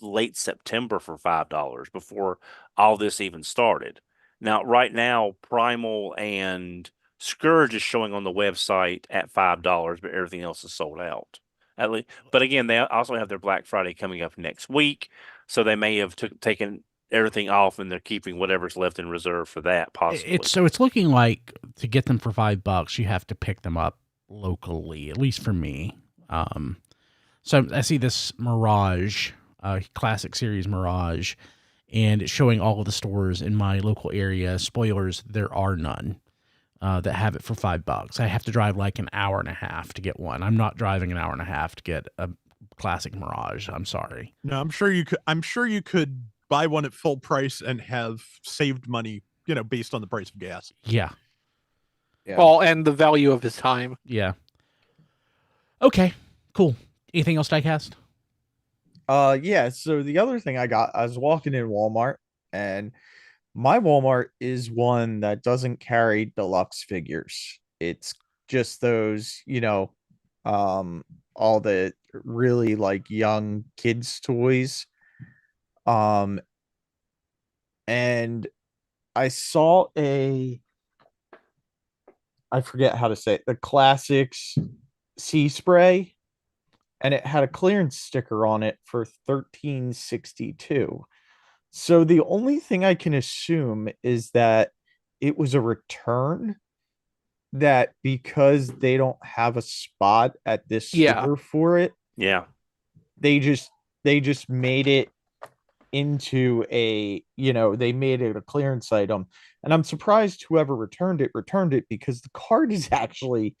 late September for $5 before all this even started. Now, right now, Primal and Scourge is showing on the website at $5, but everything else is sold out. At least, but again, they also have their Black Friday coming up next week, so they may have taken everything off and they're keeping whatever's left in reserve for that. Possibly. It's looking like to get them for $5, you have to pick them up locally, at least for me. So I see this Mirage, classic series Mirage, and it's showing all of the stores in my local area. Spoilers, there are none. that have it for $5. I have to drive like an hour and a half to get one. I'm not driving an hour and a half to get a classic Mirage. I'm sorry. No, I'm sure you could. I'm sure you could buy one at full price and have saved money, based on the price of gas. Yeah. Yeah. Well, and the value of his time. Yeah. Okay. Cool. Anything else, Diecast? Yeah. So the other thing I was walking in Walmart, and my Walmart is one that doesn't carry deluxe figures. It's just those, all the really like young kids toys. And I saw I forget how to say it, the classics sea spray, and it had a clearance sticker on it for $13.62. So the only thing I can assume is that it was a return, that because they don't have a spot at this Yeah. store for it, Yeah. they just made it into they made it a clearance item. And I'm surprised whoever returned it, because the card is actually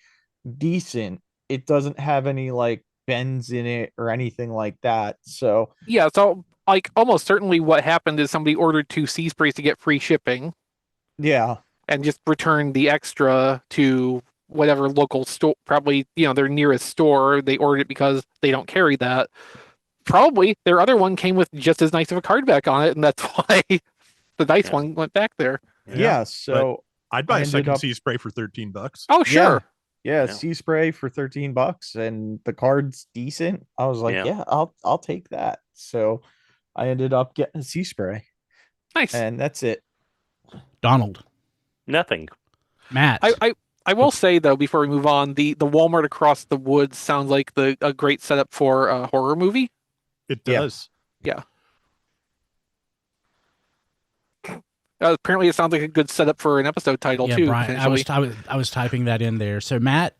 decent. It doesn't have any like bends in it or anything like that. So Yeah, so like almost certainly what happened is somebody ordered 2 sea sprays to get free shipping yeah. and just returned the extra to whatever local store, probably, their nearest store. They ordered it because they don't carry that. Probably their other one came with just as nice of a card back on it, and that's why the nice one went back there. Yeah, so I'd buy I a ended second up- sea spray for $13. Oh, sure. Yeah, Yeah. sea spray for $13 and the card's decent. I was like, Yeah. yeah, I'll take that. So I ended up getting a sea spray, Nice. and that's it. Donald. Nothing. Matt. I will say though, before we move on, the Walmart across the woods sounds like a great setup for a horror movie. It Yeah. does. Apparently, it sounds like a good setup for an episode title yeah, too. Brian. Potentially. I was typing that in there. So Matt.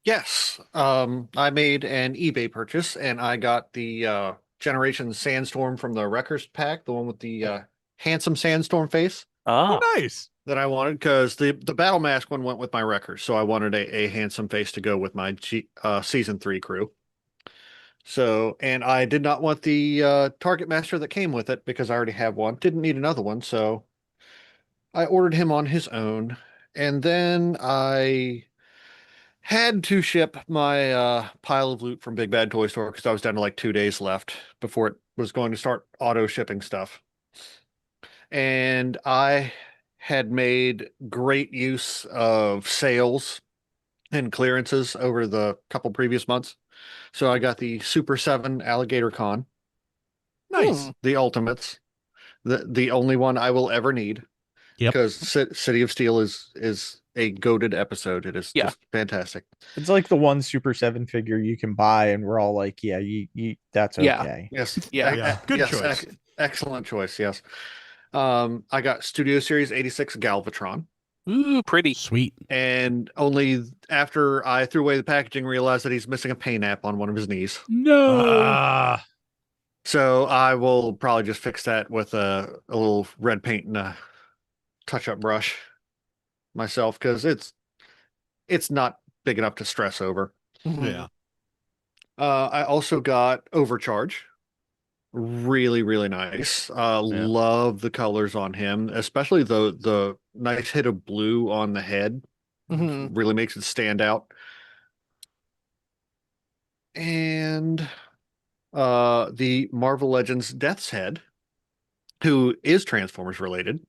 Yes. I made an eBay purchase and I got the Generation Sandstorm from the Wreckers pack, the one with the handsome sandstorm face Oh, Oh, nice. that I wanted, because the Battle Mask one went with my Wreckers. So I wanted a handsome face to go with my Season 3 crew. So, and I did not want the Target Master that came with it because I already have one. Didn't need another one. So I ordered him on his own. And then I had to ship my pile of loot from Big Bad Toy Store because I was down to like 2 days left before it was going to start auto shipping stuff. And I had made great use of sales and clearances over the couple previous months. So I got the Super 7 Alligator Con, Nice. the Ultimates, the only one I will ever need. Yep. Because City of Steel is a goated episode. It is Yeah. just fantastic. It's like the one Super 7 figure you can buy, and we're all like, yeah, you that's Yeah. okay. Yes. Yeah. Yeah. Good choice. Excellent choice. Yes. I got Studio Series 86 Galvatron, Ooh, pretty. Sweet. and only after I threw away the packaging realized that he's missing a paint app on one of his knees. No. Ah, So I will probably just fix that with a little red paint and a touch-up brush myself, because it's not big enough to stress over. yeah. I also got Overcharge. Really, really nice. Love the colors on him, especially the nice hit of blue on the head. Mhm. Really makes it stand out. And the Marvel Legends Death's Head, who is Transformers related.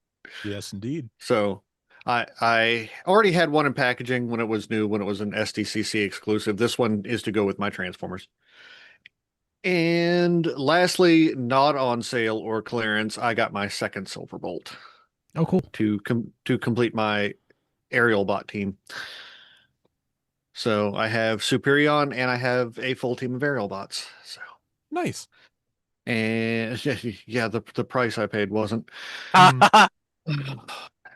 Yes, indeed. So I already had one in packaging when it was new, when it was an SDCC exclusive. This one is to go with my Transformers. And lastly, not on sale or clearance, I got my second Silverbolt Oh, cool. to complete my aerial bot team. So I have Superion and I have a full team of aerial bots. So, Nice. and yeah, the price I paid wasn't.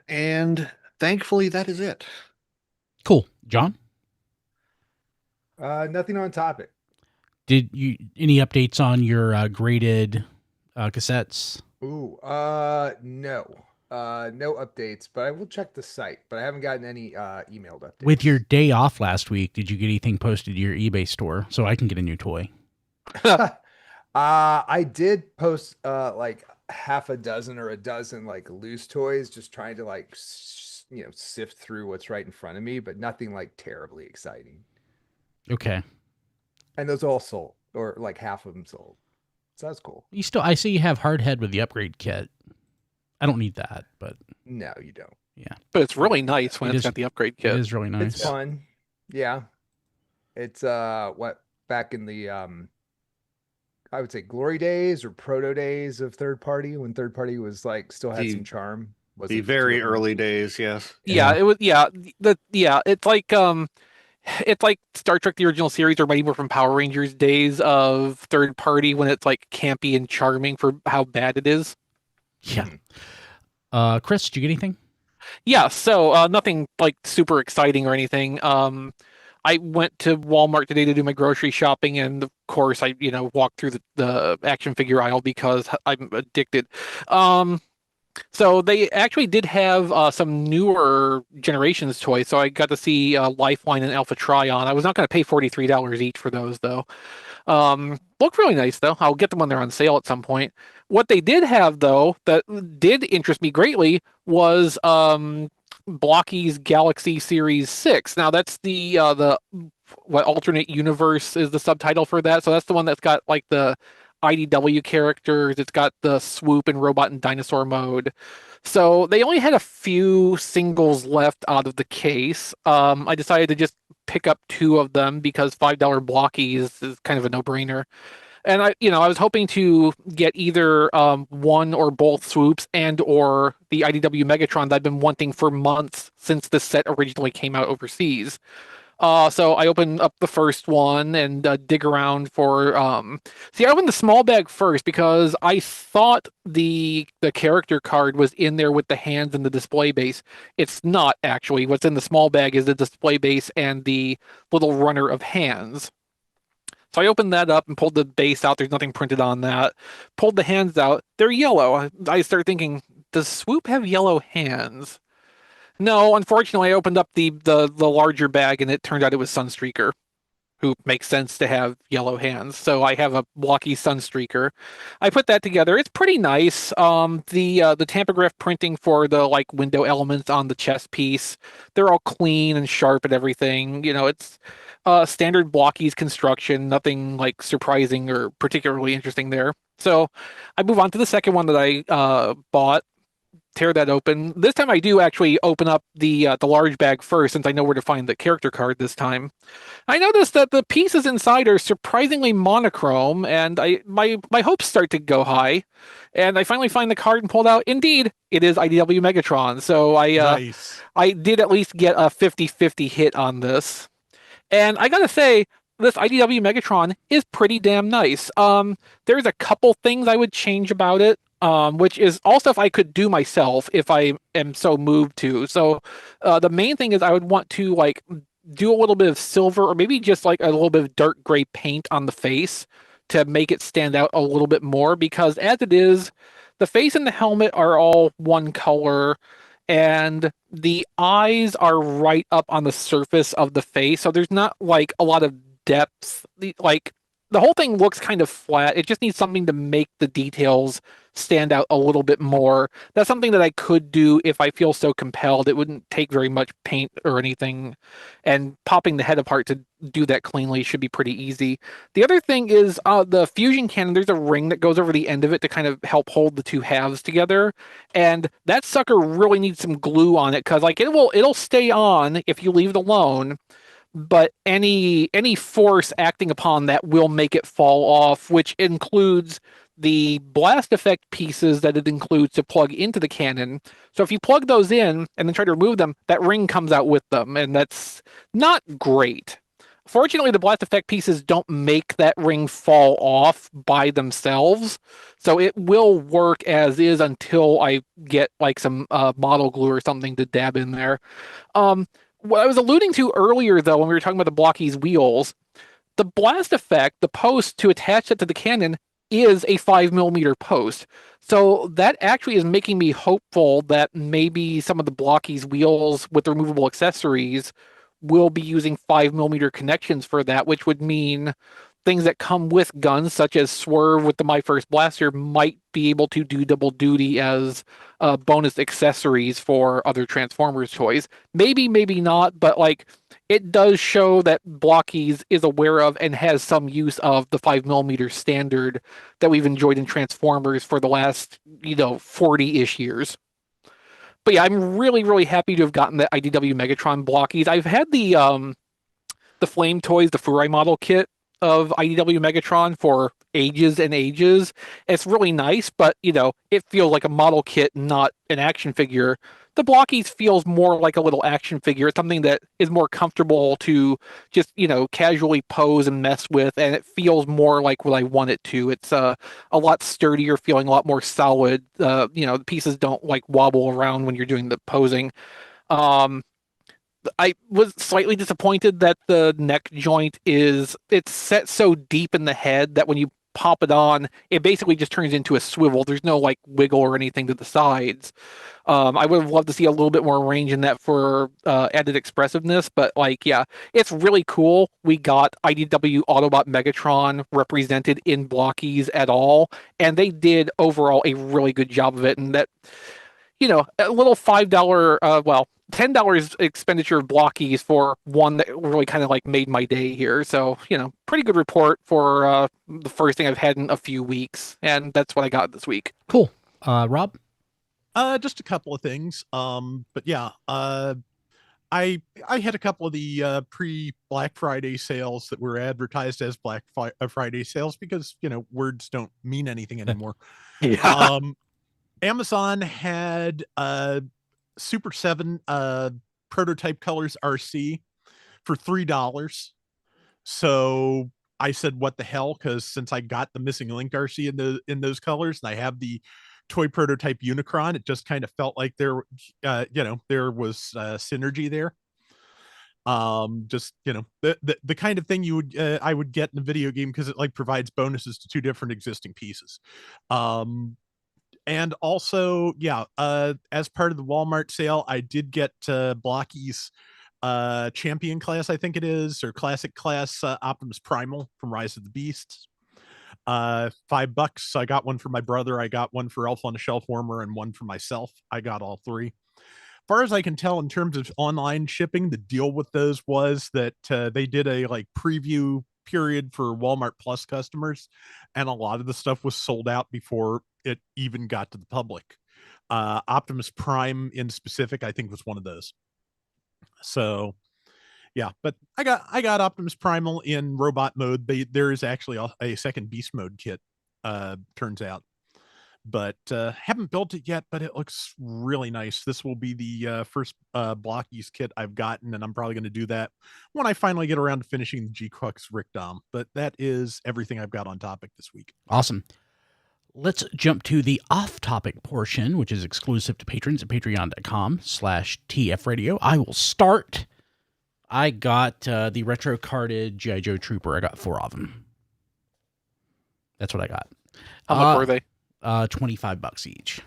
And thankfully that is it. Cool. John, Nothing on topic. did you any updates on your graded cassettes? Ooh, no. No updates, but I will check the site. But I haven't gotten any emailed updates. With your day off last week, did you get anything posted to your eBay store so I can get a new toy? I did post like half a dozen or a dozen like loose toys, just trying to like sift through what's right in front of me, but nothing like terribly exciting. Okay. And those all sold, or like half of them sold. So that's cool. I see you have Hardhead with the upgrade kit. I don't need that, but No, you don't. yeah, But it's really nice when It it's is- got the upgrade it kit. is really nice. It's fun. Yeah. It's what back in the I would say glory days or proto days of third party, when third party was like still had The- some charm. The Wasn't very too- early days, yes. Yeah, it was. Yeah, it's like Star Trek the original series, or maybe more from Power Rangers days of third party when it's like campy and charming for how bad it is. Yeah. Chris, did you get anything? Yeah, so nothing like super exciting or anything. I went to Walmart today to do my grocery shopping, and of course, I walked through the action figure aisle because I'm addicted. So they actually did have some newer generations toys. So I got to see Lifeline and Alpha Trion. I was not going to pay $43 each for those though. Look really nice though. I'll get them when they're on sale at some point. What they did have though that did interest me greatly was Blokees Galaxy Series 6. Now that's the what alternate universe is the subtitle for that. So that's the one that's got like the IDW characters. It's got the swoop and robot and dinosaur mode. So they only had a few singles left out of the case. I decided to just pick up two of them because $5 Blokees is kind of a no-brainer. And I was hoping to get either one or both swoops and or the IDW Megatron that I've been wanting for months since the set originally came out overseas. So I opened up the first one and dig around for. I opened the small bag first because I thought the character card was in there with the hands and the display base. It's not actually. What's in the small bag is the display base and the little runner of hands. So I opened that up and pulled the base out. There's nothing printed on that. Pulled the hands out. They're yellow. I started thinking, does Swoop have yellow hands? No, unfortunately, I opened up the larger bag and it turned out it was Sunstreaker, who makes sense to have yellow hands. So I have a blocky Sunstreaker. I put that together. It's pretty nice. The tampograph printing for the like window elements on the chest piece, they're all clean and sharp and everything. It's standard Blokees construction, nothing like surprising or particularly interesting there. So I move on to the second one that I bought. Tear that open. This time I do actually open up the large bag first, since I know where to find the character card this time. I noticed that the pieces inside are surprisingly monochrome, and my hopes start to go high. And I finally find the card and pulled out. Indeed, it is IDW Megatron. So Nice. I did at least get a 50-50 hit on this. And I gotta say, this IDW Megatron is pretty damn nice. There's a couple things I would change about it. Which is all stuff I could do myself if I am so moved to. So the main thing is I would want to like do a little bit of silver or maybe just like a little bit of dark gray paint on the face to make it stand out a little bit more, because as it is, the face and the helmet are all one color and the eyes are right up on the surface of the face. So there's not like a lot of depth. The whole thing looks kind of flat. It just needs something to make the details stand out a little bit more. That's something that I could do if I feel so compelled. It wouldn't take very much paint or anything, and popping the head apart to do that cleanly should be pretty easy. The other thing is the fusion cannon. There's a ring that goes over the end of it to kind of help hold the two halves together, and that sucker really needs some glue on it, because like it'll stay on if you leave it alone, but any force acting upon that will make it fall off, which includes the blast effect pieces that it includes to plug into the cannon. So if you plug those in and then try to remove them, that ring comes out with them, and that's not great. Fortunately, the blast effect pieces don't make that ring fall off by themselves, so it will work as is until I get like some model glue or something to dab in there. What I was alluding to earlier, though, when we were talking about the Blokees Wheels, the blast effect, the post to attach it to the cannon, is a 5mm post. So that actually is making me hopeful that maybe some of the Blokees wheels with the removable accessories will be using 5mm connections for that, which would mean things that come with guns, such as Swerve with the My First Blaster, might be able to do double duty as bonus accessories for other Transformers toys. Maybe, maybe not, but like it does show that Blokees is aware of and has some use of the 5mm standard that we've enjoyed in Transformers for the last, 40-ish years. But yeah, I'm really, really happy to have gotten the IDW Megatron Blokees. I've had the Flame Toys, the Furai model kit of IDW Megatron for ages and ages. It's really nice, but it feels like a model kit, not an action figure. The Blokees feels more like a little action figure. It's something that is more comfortable to just, casually pose and mess with, and it feels more like what I want it to. It's a lot sturdier, feeling a lot more solid. The pieces don't like wobble around when you're doing the posing. Um, I was slightly disappointed that the neck joint it's set so deep in the head that when you pop it on, it basically just turns into a swivel. There's no like wiggle or anything to the sides. I would have loved to see a little bit more range in that for added expressiveness, but yeah, it's really cool. We got IDW Autobot Megatron represented in Blokees at all, and they did overall a really good job of it. And that, a little $5, $10 expenditure of Blokees for one that really kind of like made my day here. So, pretty good report for the first thing I've had in a few weeks. And that's what I got this week. Cool. Rob? Just a couple of things. But yeah, I had a couple of the pre-Black Friday sales that were advertised as Black Friday sales because, words don't mean anything anymore. Yeah. Amazon had Super 7 prototype colors Arcee for $3. So I said, what the hell? Because since I got the missing link Arcee in those colors, and I have the toy prototype Unicron, it just kind of felt like there was synergy there. Just the kind of thing you would I would get in a video game because it like provides bonuses to two different existing pieces. And also, yeah, as part of the Walmart sale, I did get Blokees champion class, I think it is, or classic class Optimus Primal from Rise of the Beasts. $5. I got one for my brother. I got one for Elf on a Shelfwarmer and one for myself. I got all three. As far as I can tell, in terms of online shipping, the deal with those was that they did a like preview period for Walmart Plus customers, and a lot of the stuff was sold out before it even got to the public. Optimus Prime in specific, I think, was one of those. So yeah, but I got Optimus Primal in robot mode. There is actually a second beast mode kit, turns out, but haven't built it yet, but it looks really nice. This will be the first Blokees kit I've gotten, and I'm probably going to do that when I finally get around to finishing the G-Crux Rick Dom. But that is everything I've got on topic this week. Awesome. Let's jump to the off-topic portion, which is exclusive to patrons at patreon.com/tfradio. I will start. I got the retro-carded G.I. Joe Trooper. I got 4 of them. That's what I got. How much were they? $25 each.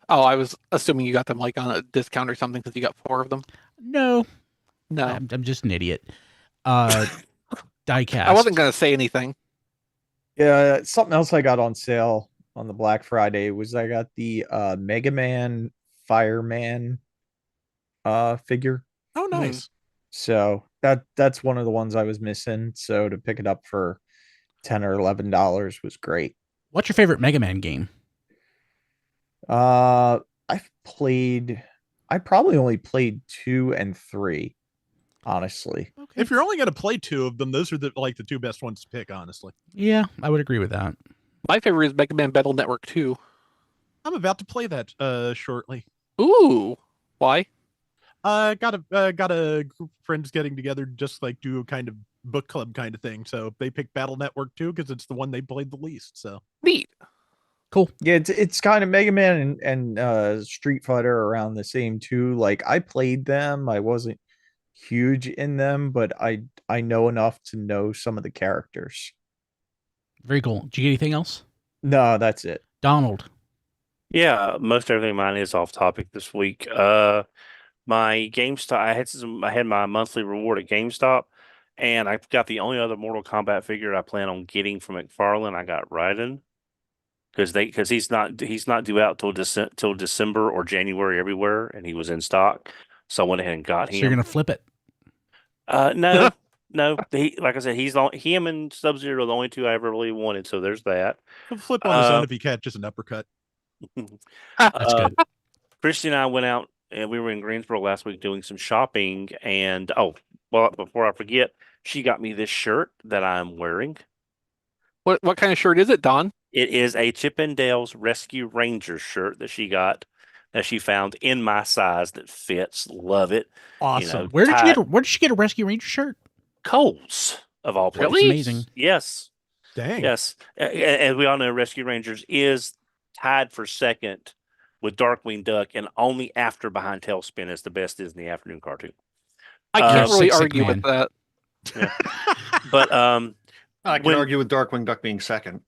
Oh, I was assuming you got them like on a discount or something because you got 4 of them. No. No. I'm just an idiot. Diecast. I wasn't going to say anything. Yeah, something else I got on sale on the Black Friday was I got the Mega Man Fireman figure. Oh, nice. So that's one of the ones I was missing. So to pick it up for $10 or $11 was great. What's your favorite Mega Man game? I probably only played 2 and 3, honestly. Okay. If you're only going to play 2 of them, those are the 2 best ones to pick, honestly. Yeah, I would agree with that. My favorite is Mega Man Battle Network 2. I'm about to play that shortly. Ooh, why? Got a group of friends getting together, just like do a kind of book club kind of thing. So they picked Battle Network 2 because it's the one they played the least. So Neat. Cool. Yeah, it's kind of Mega Man and Street Fighter around the same too. Like I played them, I wasn't huge in them, but I know enough to know some of the characters. Very cool. Did you get anything else? No, that's it. Donald. Yeah, most everything mine is off topic this week. My GameStop, I had my monthly reward at GameStop, and I've got the only other Mortal Kombat figure I plan on getting from McFarlane. I got Raiden because he's not due out till December or January everywhere, and he was in stock, so I went ahead and got So you're him. gonna flip it. No, no, like I said, him and Sub-Zero are the only two I ever really wanted. So there's that. He'll flip on his own if he catches an uppercut. That's good. Christy and I went out and we were in Greensboro last week doing some shopping. And before I forget, she got me this shirt that I'm wearing. What kind of shirt is it, Don? It is a Chip and Dale's Rescue Ranger shirt that she found in my size that fits. Love it. Awesome. Where did she get a Rescue Ranger shirt? Kohl's of all places. Really? Amazing. Yes. Dang. Yes. As we all know, Rescue Rangers is tied for second with Darkwing Duck, and only after Behind Tailspin is the best Disney afternoon cartoon. I can't really Sick argue man. with that. Yeah. But I can argue with Darkwing Duck being second.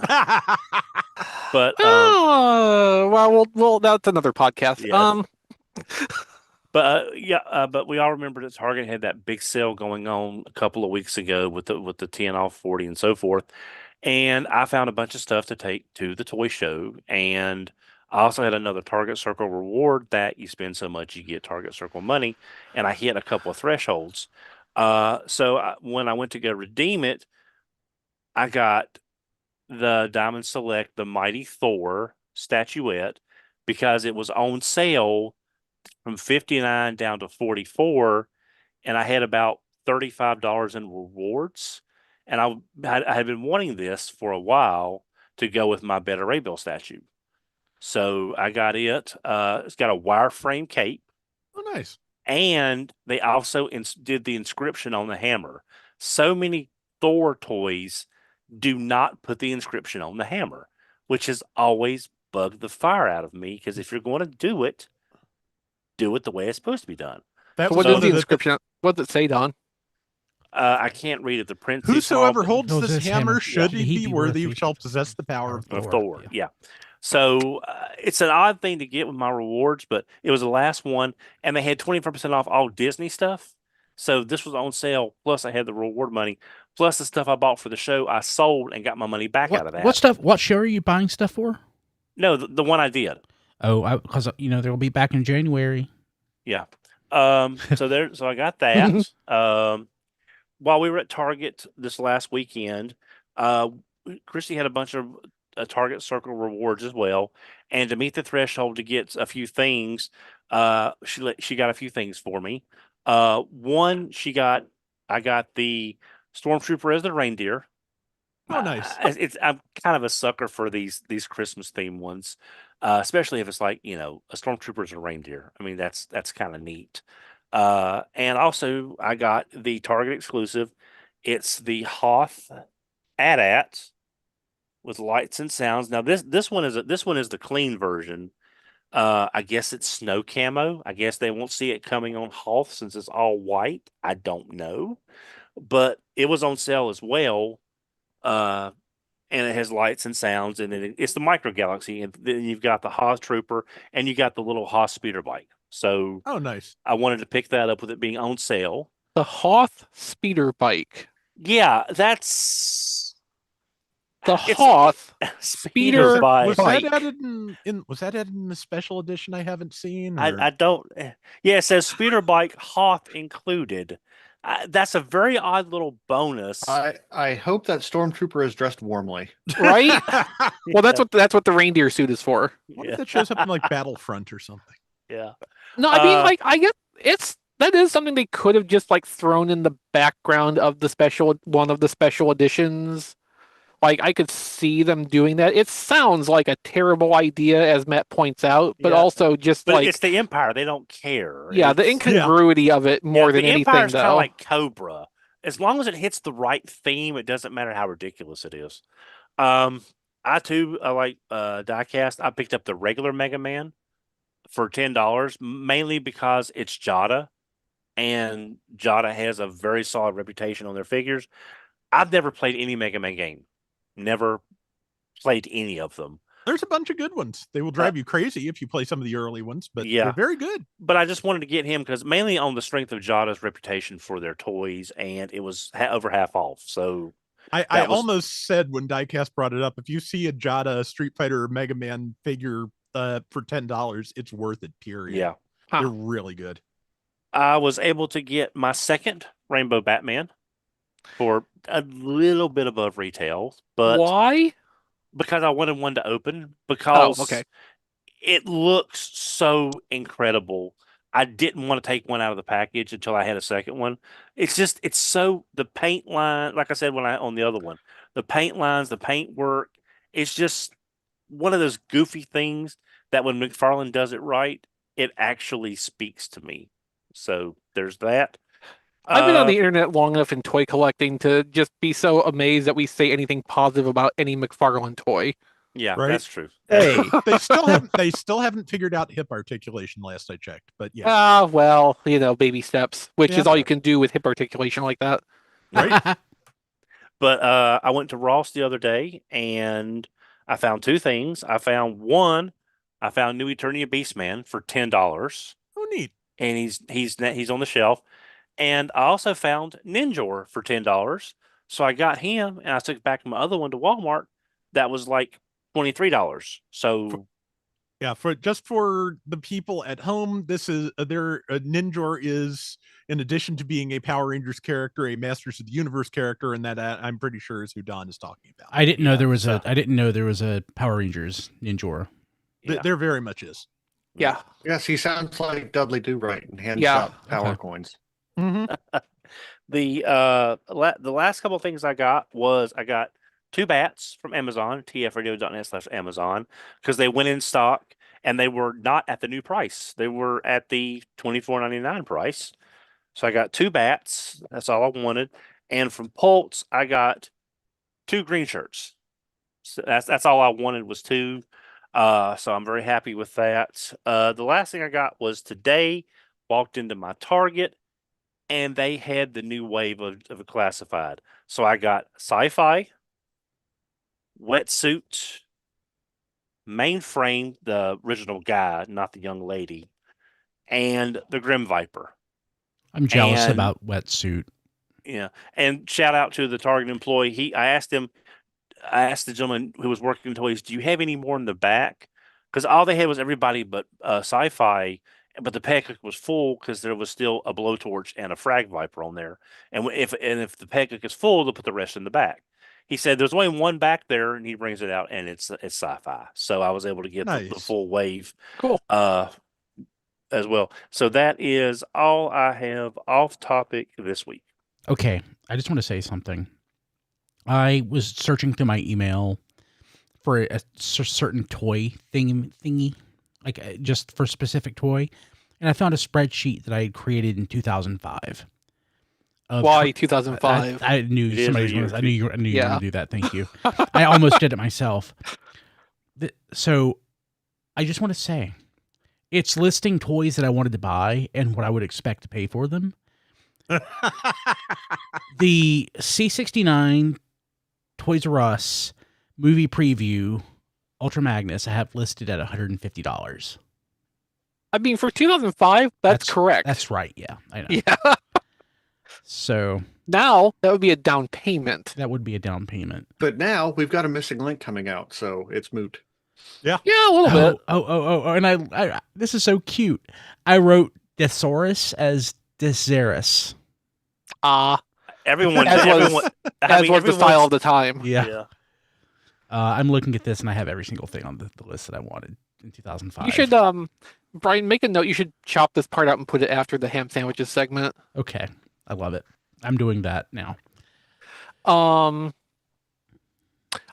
but well, that's another podcast. Yeah. But we all remember that Target had that big sale going on a couple of weeks ago with the 10 off 40 and so forth. And I found a bunch of stuff to take to the toy show. And I also had another Target Circle reward that you spend so much, you get Target Circle money. And I hit a couple of thresholds. When I went to go redeem it, I got the Diamond Select, the Mighty Thor statuette, because it was on sale from $59 down to $44, and I had about $35 in rewards. And I had been wanting this for a while to go with my Beta Ray Bill statue. So I got it. It's got a wireframe cape. Oh, nice. And they also did the inscription on the hammer. So many Thor toys do not put the inscription on the hammer, which has always bugged the fire out of me, because if you're going to do it the way it's supposed to be done. That So was what is one the of inscription? What does it say, Don? I can't read it. The print is Whosoever small, holds Holds this this hammer hammer, should yeah. he He be be worthy worthy shall possess the power of of Thor. Thor. Yeah. Yeah. So it's an odd thing to get with my rewards, but it was the last one, and they had 25% off all Disney stuff. So this was on sale. Plus, I had the reward money. Plus, the stuff I bought for the show, I sold and got my money back out of that. What show are you buying stuff for? No, the one I did. Oh, because they'll be back in January. Yeah. So I got that. While we were at Target this last weekend, Christy had a bunch of Target Circle rewards as well, and to meet the threshold to get a few things, she got a few things for me. One, I got the Stormtrooper as the reindeer. Oh, nice. I'm kind of a sucker for these Christmas themed ones, especially if it's like, a Stormtrooper as a reindeer. I mean, that's kind of neat. And also I got the Target exclusive. It's the Hoth AT-AT with lights and sounds. Now this one is the clean version. I guess it's snow camo. I guess they won't see it coming on Hoth since it's all white. I don't know, but it was on sale as well. And it has lights and sounds, and then it's the Micro Galaxy, and then you've got the Hoth Trooper, and you got the little Hoth speeder bike. So Oh, nice. I wanted to pick that up with it being on sale. The Hoth speeder bike. Yeah, that's The it's- Hoth speeder speeder bike. Was bike. that added was that added in the special edition I haven't seen? I don't. Yeah, it says speeder bike Hoth included. That's a very odd little bonus. I hope that Stormtrooper is dressed warmly. Right? Well, that's what the reindeer suit is for. What Yeah. if that shows up in like Battlefront or something? Yeah. No, I mean, I guess that is something they could have just thrown in the background of one of the special editions. I could see them doing that. It sounds like a terrible idea, as Matt points out, but Yeah. also just But it's the Empire. They don't care. the It's- incongruity of it more than the anything, Empire's kind though. of like Cobra. As long as it hits the right theme, it doesn't matter how ridiculous it is. I too like Diecast. I picked up the regular Mega Man for $10, mainly because it's Jada, and Jada has a very solid reputation on their figures. I've never played any Mega Man game. Never played any of them. There's a bunch of good ones. They will drive you crazy if you play some of the early ones, but Yeah. they're very good. But I just wanted to get him because mainly on the strength of Jada's reputation for their toys, and it was over half off. So I that was- almost said when Diecast brought it up, if you see a Jada Street Fighter or Mega Man figure for $10, it's worth it, period. yeah. They're really good. I was able to get my second Rainbow Batman for a little bit above retail, but Why? because I wanted one to open, because okay. it looks so incredible. I didn't want to take one out of the package until I had a second one. It's so the paint line, like I said when I on the other one, the paint lines, the paint work, it's just one of those goofy things that when McFarlane does it right, it actually speaks to me. So there's that. I've been on the internet long enough in toy collecting to just be so amazed that we say anything positive about any McFarlane toy. Yeah, Right? that's true. Hey, They still haven't figured out hip articulation last I checked, but yeah. Well, baby steps, which Yeah. is all you can do with hip articulation like that. Right? But I went to Ross the other day and I found two things. I found New Eternia Beastman for $10. Oh, neat. And he's on the shelf. And I also found Ninjor for $10. So I got him and I took back my other one to Walmart. That was like $23. So Yeah, for the people at home, this is Ninjor is, in addition to being a Power Rangers character, a Masters of the Universe character, and that I'm pretty sure is who Don is talking about. I didn't know there was a Power Rangers Ninjor. yeah. There very much is. Yeah. Yes, he sounds like Dudley Do Right and hands Yeah. out power Okay. coins. Mm-hmm. The last couple of things I got was I got two bats from Amazon, tfradio.net/Amazon, because they went in stock and they were not at the new price. They were at the $24.99 price. So I got two bats. That's all I wanted. And from Pulse, I got two green shirts. So that's all I wanted was two. So I'm very happy with that. The last thing I got was today, walked into my Target, and they had the new wave of a classified. So I got Sci-Fi, Wetsuit, Mainframe, the original guy, not the young lady, and the Grim Viper. I'm jealous And- about Wetsuit. Yeah. And shout out to the Target employee. I asked the gentleman who was working toys, do you have any more in the back? Because all they had was everybody but Sci-Fi, but the pack was full because there was still a blowtorch and a frag viper on there. And if the pack is full, they'll put the rest in the back. He said there's only one back there, and he brings it out, and it's Sci-Fi. So I was able to get the Nice. full wave. Cool. As well. So that is all I have off topic this week. Okay, I just want to say something. I was searching through my email for a certain toy thingy, like just for a specific toy, and I found a spreadsheet that I had created in 2005. Why 2005? I knew It is somebody was the year. going to. I knew you were going Yeah. to do that. Thank you. I almost did it myself. So, I just want to say, it's listing toys that I wanted to buy and what I would expect to pay for them. The C69 Toys R Us movie preview Ultra Magnus I have listed at $150. I mean, for 2005, that's correct. That's right. Yeah, I know. Yeah. So Now that would be a down payment. that would be a down payment. But now we've got a missing link coming out, so it's moot. Yeah, a little bit. Oh, and I this is so cute. I wrote Desaurus as Desaurus. Everyone, As was- everyone, As was the style of the time. Yeah. I'm looking at this and I have every single thing on the list that I wanted in 2005. You should, Brian, make a note. You should chop this part out and put it after the ham sandwiches segment. Okay. I love it. I'm doing that now. I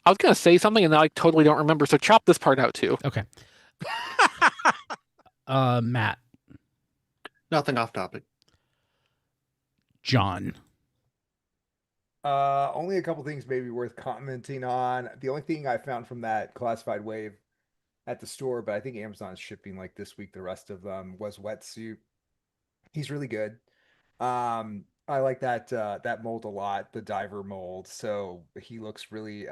was gonna say something and now I totally don't remember. So chop this part out too. Okay. Matt, Nothing off topic. John. Only a couple things maybe worth commenting on. The only thing I found from that classified wave at the store, but I think Amazon's shipping like this week, the rest of them, was Wetsuit. He's really good. I like that that mold a lot, the diver mold. So he looks really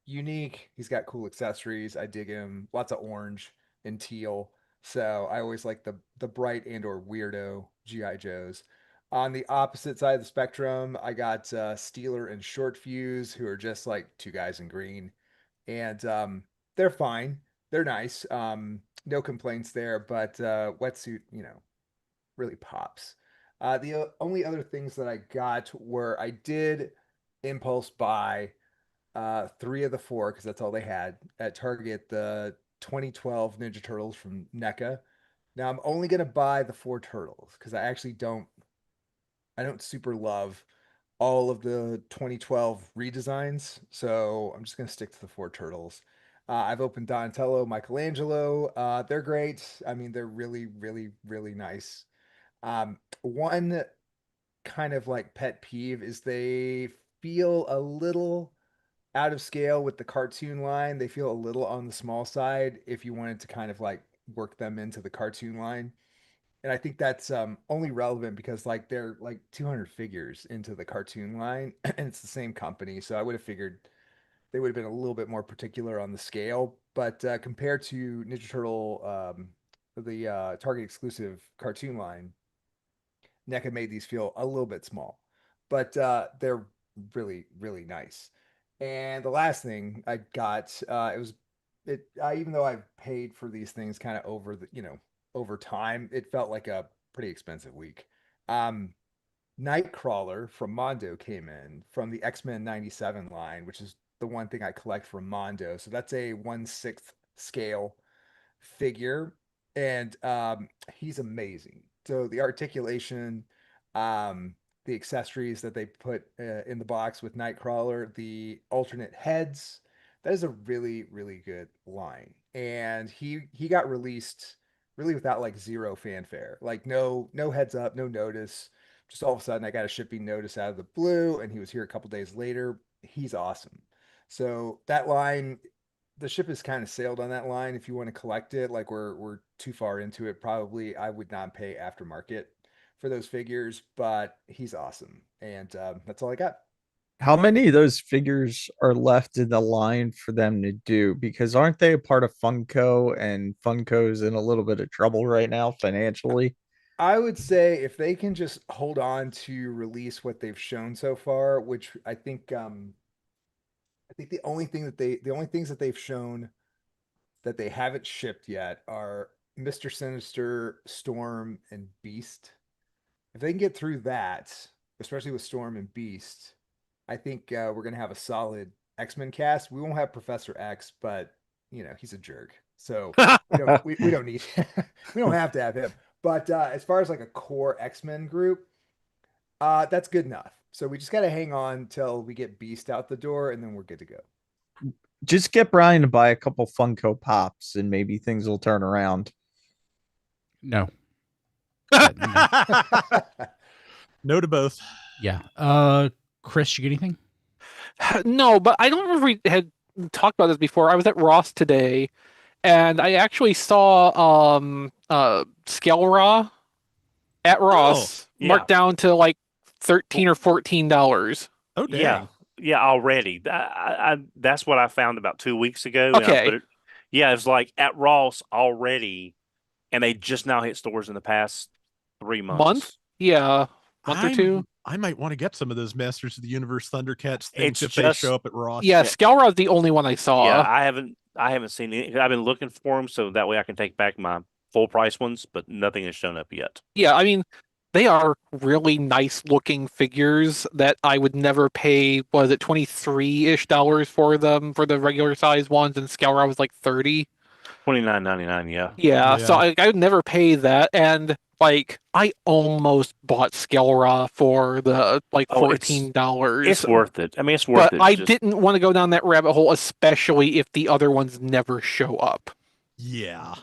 unique. He's got cool accessories. I dig him. Lots of orange and teal. So I always like the bright and or weirdo GI Joes. On the opposite side of the spectrum, I got Steeler and Short Fuse, who are just like two guys in green, and they're fine. They're nice. No complaints there. But wetsuit, really pops. The only other things that I got were I did impulse buy three of the four because that's all they had at Target. The 2012 Ninja Turtles from NECA. Now I'm only gonna buy the four turtles because I don't super love all of the 2012 redesigns, so I'm just gonna stick to the four turtles. I've opened Donatello, Michelangelo. They're great. I mean, they're really, really, really nice. One kind of like pet peeve is they feel a little out of scale with the cartoon line. They feel a little on the small side if you wanted to kind of like work them into the cartoon line. And I think that's only relevant because like they're like 200 figures into the cartoon line and it's the same company. So I would have figured they would have been a little bit more particular on the scale. But compared to Ninja Turtle, the Target exclusive cartoon line, NECA made these feel a little bit small, but they're really, really nice. And the last thing I got, even though I've paid for these things kind of over time, it felt like a pretty expensive week. Um, Nightcrawler from Mondo came in from the X-Men 97 line, which is the one thing I collect from Mondo. So that's a 1/6 scale figure, and he's amazing. So the articulation, um, the accessories that they put in the box with Nightcrawler, the alternate heads, that is a really really good line. And he got released really without like zero fanfare, like no heads up, no notice. Just all of a sudden, I got a shipping notice out of the blue, and he was here a couple days later. He's awesome. So that line, the ship has kind of sailed on that line. If you want to collect it, like we're too far into it, probably I would not pay aftermarket for those figures. But he's awesome, and that's all I got. How many of those figures are left in the line for them to do? Because aren't they a part of Funko, and Funko's in a little bit of trouble right now financially? I would say if they can just hold on to release what they've shown so far, which I think the only things that they've shown that they haven't shipped yet are Mr. Sinister, Storm, and Beast. If they can get through that, especially with Storm and Beast, I think we're gonna have a solid X-Men cast. We won't have Professor X, but he's a jerk, so we don't need we don't have to have him. But as far as like a core X-Men group, that's good enough. So we just gotta hang on till we get Beast out the door, and then we're good to go. Just get Brian to buy a couple Funko Pops and maybe things will turn around. No. No to both. Yeah. Chris, you get anything? No, but I don't remember if we had talked about this before. I was at Ross today, and I actually saw Scale Raw at Ross yeah. marked down to like $13 or $14. Oh, dang. Yeah, already. That's what I found about 2 weeks ago. Okay. It was like at Ross already, and they just now hit stores in the past 3 months. Month? Yeah, month or two. I might want to get some of those Masters of the Universe Thundercats It's things if they show up at Ross. Yeah, Scale Raw is the only one I saw. Yeah, I haven't seen any. I've been looking for them so that way I can take back my full price ones, but nothing has shown up yet. Yeah, I mean, they are really nice looking figures that I would never pay, was it 23-ish dollars for them for the regular size ones, and Scale Raw was like 30. $29.99. Yeah. Yeah, so I would never pay that, and like I almost bought Scale Raw for the like $14. It's worth it. I mean, it's worth it. But I didn't want to go down that rabbit hole, especially if the other ones never show up. Yeah.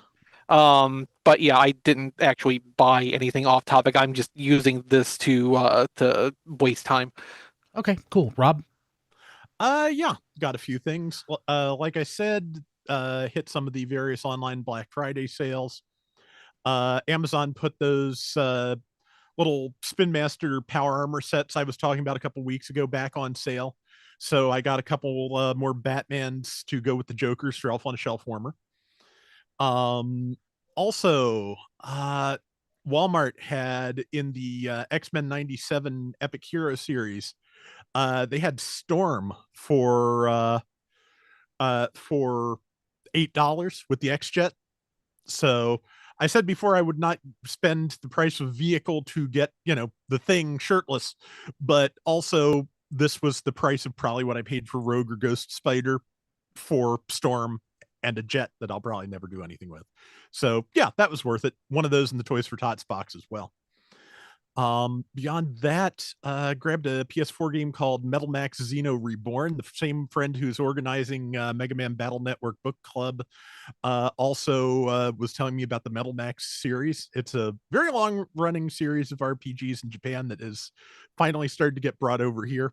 But yeah, I didn't actually buy anything off topic. I'm just using this to waste time. Okay, cool. Rob? Yeah, got a few things. Like I said, hit some of the various online Black Friday sales. Amazon put those little Spin Master Power Armor sets I was talking about a couple weeks ago back on sale. So I got a couple more Batmans to go with the Jokers for Elf on a Shelfwarmer. Also, Walmart had in the X-Men 97 Epic Hero series, they had Storm for $8 with the X-Jet. So I said before I would not spend the price of vehicle to get, the Thing shirtless, but also this was the price of probably what I paid for Rogue or Ghost Spider for Storm and a jet that I'll probably never do anything with. So yeah, that was worth it. One of those in the Toys for Tots box as well. Beyond that, grabbed a PS4 game called Metal Max Xeno Reborn. The same friend who's organizing Mega Man Battle Network Book Club also was telling me about the Metal Max series. It's a very long running series of RPGs in Japan that is finally started to get brought over here.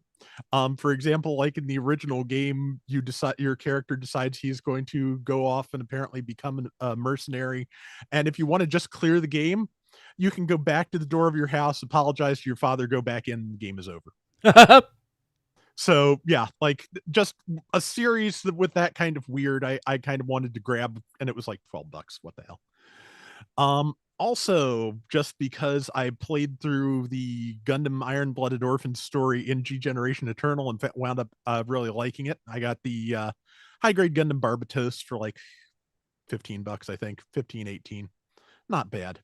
For example, like in the original game, your character decides he's going to go off and apparently become a mercenary. And if you want to just clear the game, you can go back to the door of your house, apologize to your father, go back in, the game is over. So yeah, like just a series with that kind of weird, I kind of wanted to grab, and it was like $12. What the hell? Also, just because I played through the Gundam Iron Blooded Orphan story in G Generation Eternal and wound up really liking it, I got the high grade Gundam Barbatos for like $15, I think, 15, 18. Not bad.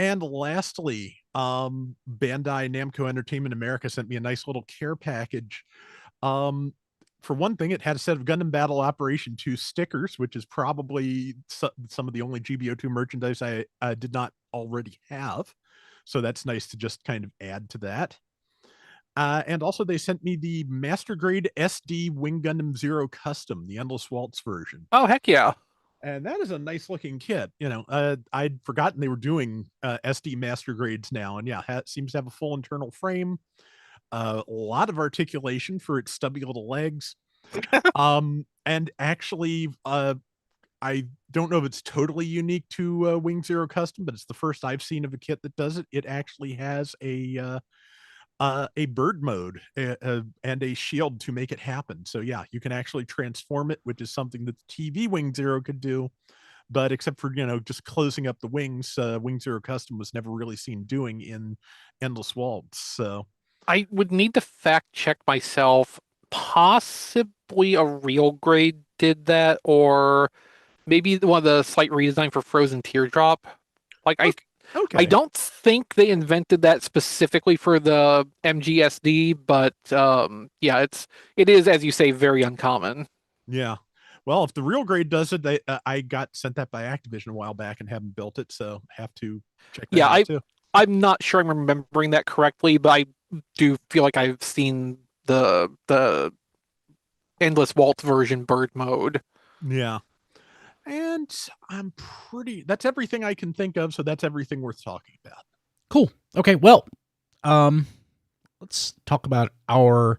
And lastly, Bandai Namco Entertainment America sent me a nice little care package. For one thing, it had a set of Gundam Battle Operation 2 stickers, which is probably some of the only GBO2 merchandise I did not already have. So that's nice to just kind of add to that. And also they sent me the Master Grade SD Wing Gundam Zero Custom, the Endless Waltz version. Oh, heck yeah. And that is a nice looking kit. I'd forgotten they were doing SD master grades now. And yeah, it seems to have a full internal frame, a lot of articulation for its stubby little legs. And actually, I don't know if it's totally unique to Wing Zero Custom, but it's the first I've seen of a kit that does it. It actually has a bird mode and a shield to make it happen. So yeah, you can actually transform it, which is something that the TV Wing Zero could do, but except for just closing up the wings, Wing Zero Custom was never really seen doing in Endless Waltz. So I would need to fact check myself. Possibly a real grade did that, or maybe one of the slight redesign for Frozen Teardrop. Like okay. I don't think they invented that specifically for the MGSD, but yeah, it is, as you say, very uncommon. Yeah. Well, if the real grade does it, I got sent that by Activision a while back and haven't built it, so have to check that out too. I'm not sure I'm remembering that correctly, but I do feel like I've seen the Endless Waltz version bird mode. Yeah. And that's everything I can think of, so that's everything worth talking about. Cool. Okay, well, let's talk about our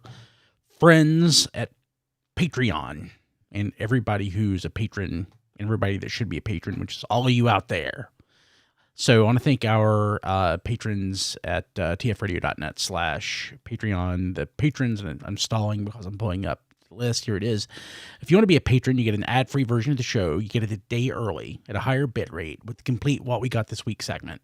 friends at Patreon and everybody who's a patron and everybody that should be a patron, which is all of you out there. So I want to thank our patrons at tfradio.net/Patreon. The patrons, and I'm stalling because I'm pulling up the list. Here it is. If you want to be a patron, you get an ad-free version of the show. You get it a day early at a higher bit rate with the complete What We Got This Week segment.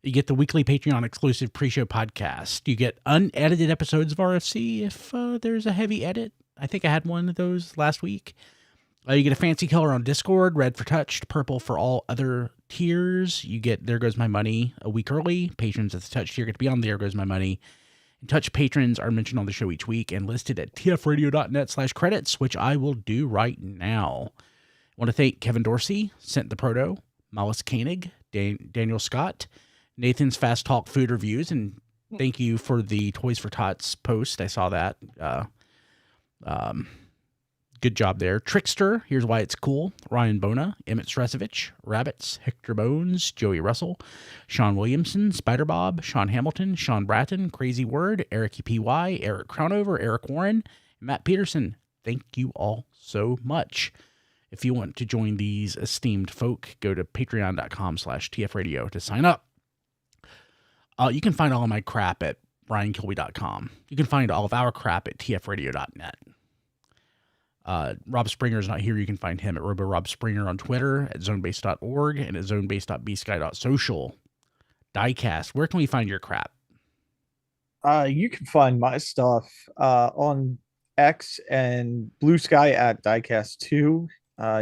You get the weekly Patreon exclusive pre-show podcast. You get unedited episodes of RFC if there's a heavy edit. I think I had one of those last week. You get a fancy color on Discord, red for touched, purple for all other tiers. You get There Goes My Money a week early. Patrons at the touch tier get to be on There Goes My Money. And touch patrons are mentioned on the show each week and listed at tfradio.net/credits, which I will do right now. I want to thank Kevin Dorsey, Sent the Proto, Mollis Koenig, Daniel Scott, Nathan's Fast Talk Food Reviews, and thank you for the Toys for Tots post. I saw that. Good job there. Trickster, Here's Why It's Cool, Ryan Bona, Emmett Stresovich, Rabbits, Hector Bones, Joey Russell, Sean Williamson, Spider Bob, Sean Hamilton, Sean Bratton, Crazy Word, Eric EPY, Eric Crownover, Eric Warren, Matt Peterson. Thank you all so much. If you want to join these esteemed folk, go to patreon.com/tfradio to sign up. You can find all of my crap at briankilby.com. You can find all of our crap at tfradio.net. Rob Springer is not here. You can find him at RoboRobSpringer on Twitter, at zonebase.org, and at zonebase.bsky.social. Diecast, where can we find your crap? You can find my stuff on X and Blue Sky at Diecast2.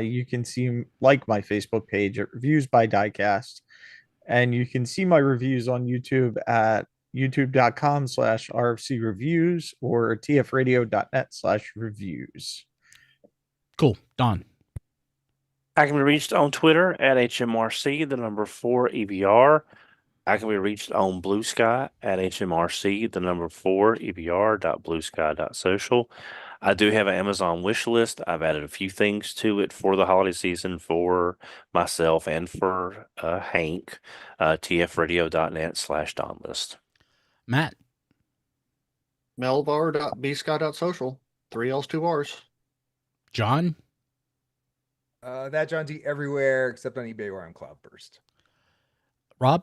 You can see my Facebook page at Reviews by Diecast. And you can see my reviews on YouTube at youtube.com/RFC Reviews or tfradio.net/reviews. Cool. Don. I can be reached on Twitter at HMRC, the number 4 EBR. I can be reached on Blue Sky at HMRC, the number 4 EBR.bluesky.social. I do have an Amazon wish list. I've added a few things to it for the holiday season for myself and for Hank. tfradio.net/Don list. Matt. Melvar.bsky.social. 3 L's, 2 R's. John. That John D everywhere except on eBay where I'm Cloudburst. Rob.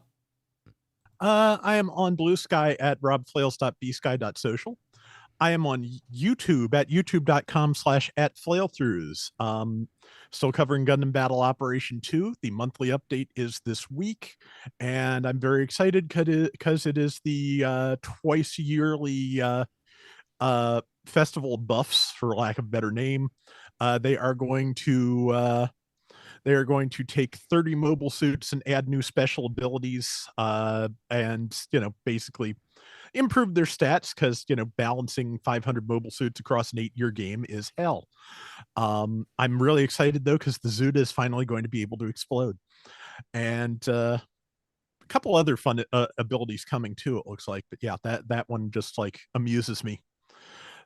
I am on Blue Sky at robflails.bsky.social. I am on YouTube at youtube.com/@flailthroughs. Still covering Gundam Battle Operation 2. The monthly update is this week, and I'm very excited because it is the twice yearly festival buffs, for lack of a better name. They are going to take 30 mobile suits and add new special abilities, and basically improve their stats, because balancing 500 mobile suits across an 8-year game is hell. I'm really excited though, because the Zuda is finally going to be able to explode, and a couple other fun abilities coming too, it looks like. But yeah, that one just amuses me.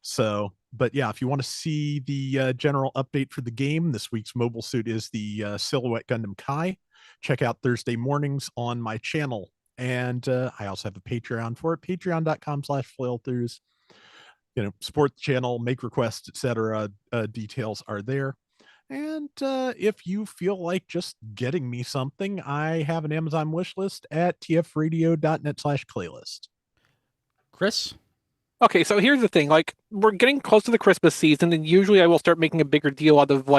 So, but yeah, if you want to see the general update for the game, this week's mobile suit is the Silhouette Gundam Kai. Check out Thursday mornings on my channel. And I also have a Patreon for it, patreon.com/flailthroughs. Support the channel, make requests, etc. Details are there. And if you feel like just getting me something, I have an Amazon wish list at tfradio.net/playlist. Chris? Okay, so here's the thing. We're getting close to the Christmas season, and usually I will start making a bigger deal out of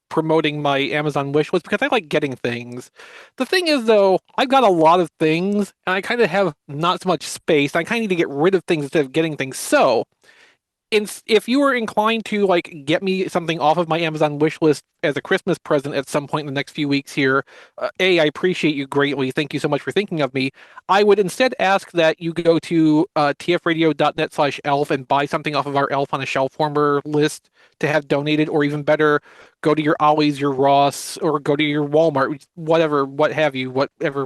promoting my Amazon wish list because I like getting things. The thing is, though, I've got a lot of things, and I kind of have not so much space. I kind of need to get rid of things instead of getting things. So, if you were inclined to get me something off of my Amazon wish list as a Christmas present at some point in the next few weeks here, I appreciate you greatly. Thank you so much for thinking of me. I would instead ask that you go to tfradio.net/elf and buy something off of our Elf on a Shelfwarmer list to have donated, or even better, go to your Ollie's, your Ross, or go to your Walmart, whatever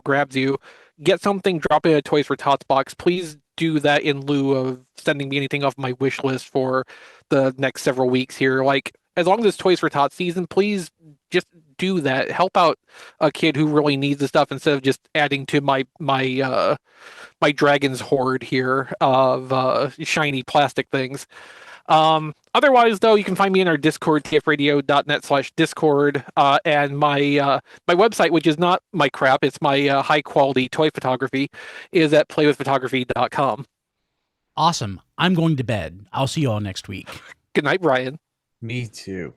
grabs you. Get something, drop it in a Toys for Tots box. Please do that in lieu of sending me anything off my wish list for the next several weeks here. As long as it's Toys for Tots season, please just do that. Help out a kid who really needs the stuff instead of just adding to my dragon's hoard here of shiny plastic things. Otherwise, though, you can find me in our Discord, tfradio.net/discord, and my website, which is not my crap, it's my high quality toy photography, is at playwithphotography.com. Awesome. I'm going to bed. I'll see you all next week. Good night, Brian. Me too.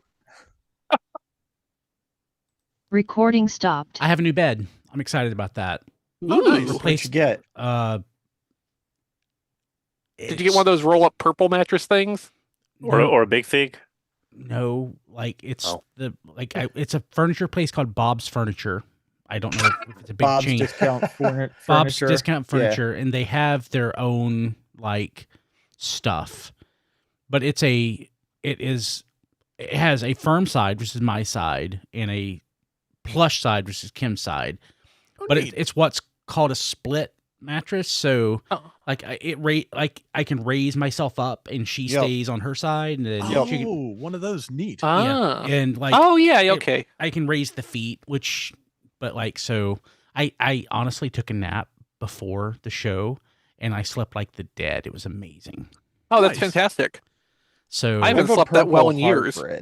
Recording stopped. I have a new bed. I'm excited about that. Oh, nice. What'd you get? Did you get one of those roll-up purple mattress things? Or a big fig? No, it's it's a furniture place called Bob's Furniture. I don't know if it's a big Bob's chain. Discount Furniture. Bob's Discount Furniture, and they have their own stuff. But it has a firm side, which is my side, and a plush side, which is Kim's side. But it's what's called a split mattress, so I can raise myself up and she stays on her side, and then she can, one of those, neat. and okay. I can raise the feet, so I honestly took a nap before the show and I slept like the dead. It was amazing. Oh, that's fantastic. So I haven't slept that well in years. I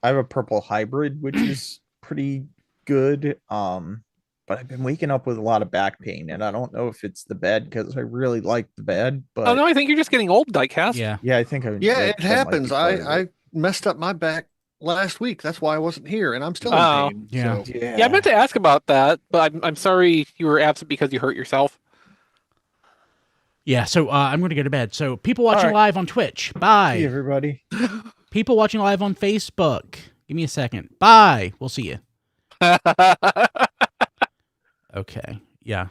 have a purple hybrid, which is pretty good. but I've been waking up with a lot of back pain, and I don't know if it's the bed because I really like the bed. But Oh no, I think you're just getting old, Diecast. Yeah. yeah, I think Yeah, that it might be happens. part of I it. messed up my back last week. That's why I wasn't here, and I'm still Oh. in pain. Yeah. So. Yeah, I meant to ask about that, but I'm sorry you were absent because you hurt yourself. Yeah, so I'm going to go to bed. So people watching right. live on Twitch, See bye. everybody. People watching live on Facebook, give me a second. Bye. We'll see you. Okay. Yeah.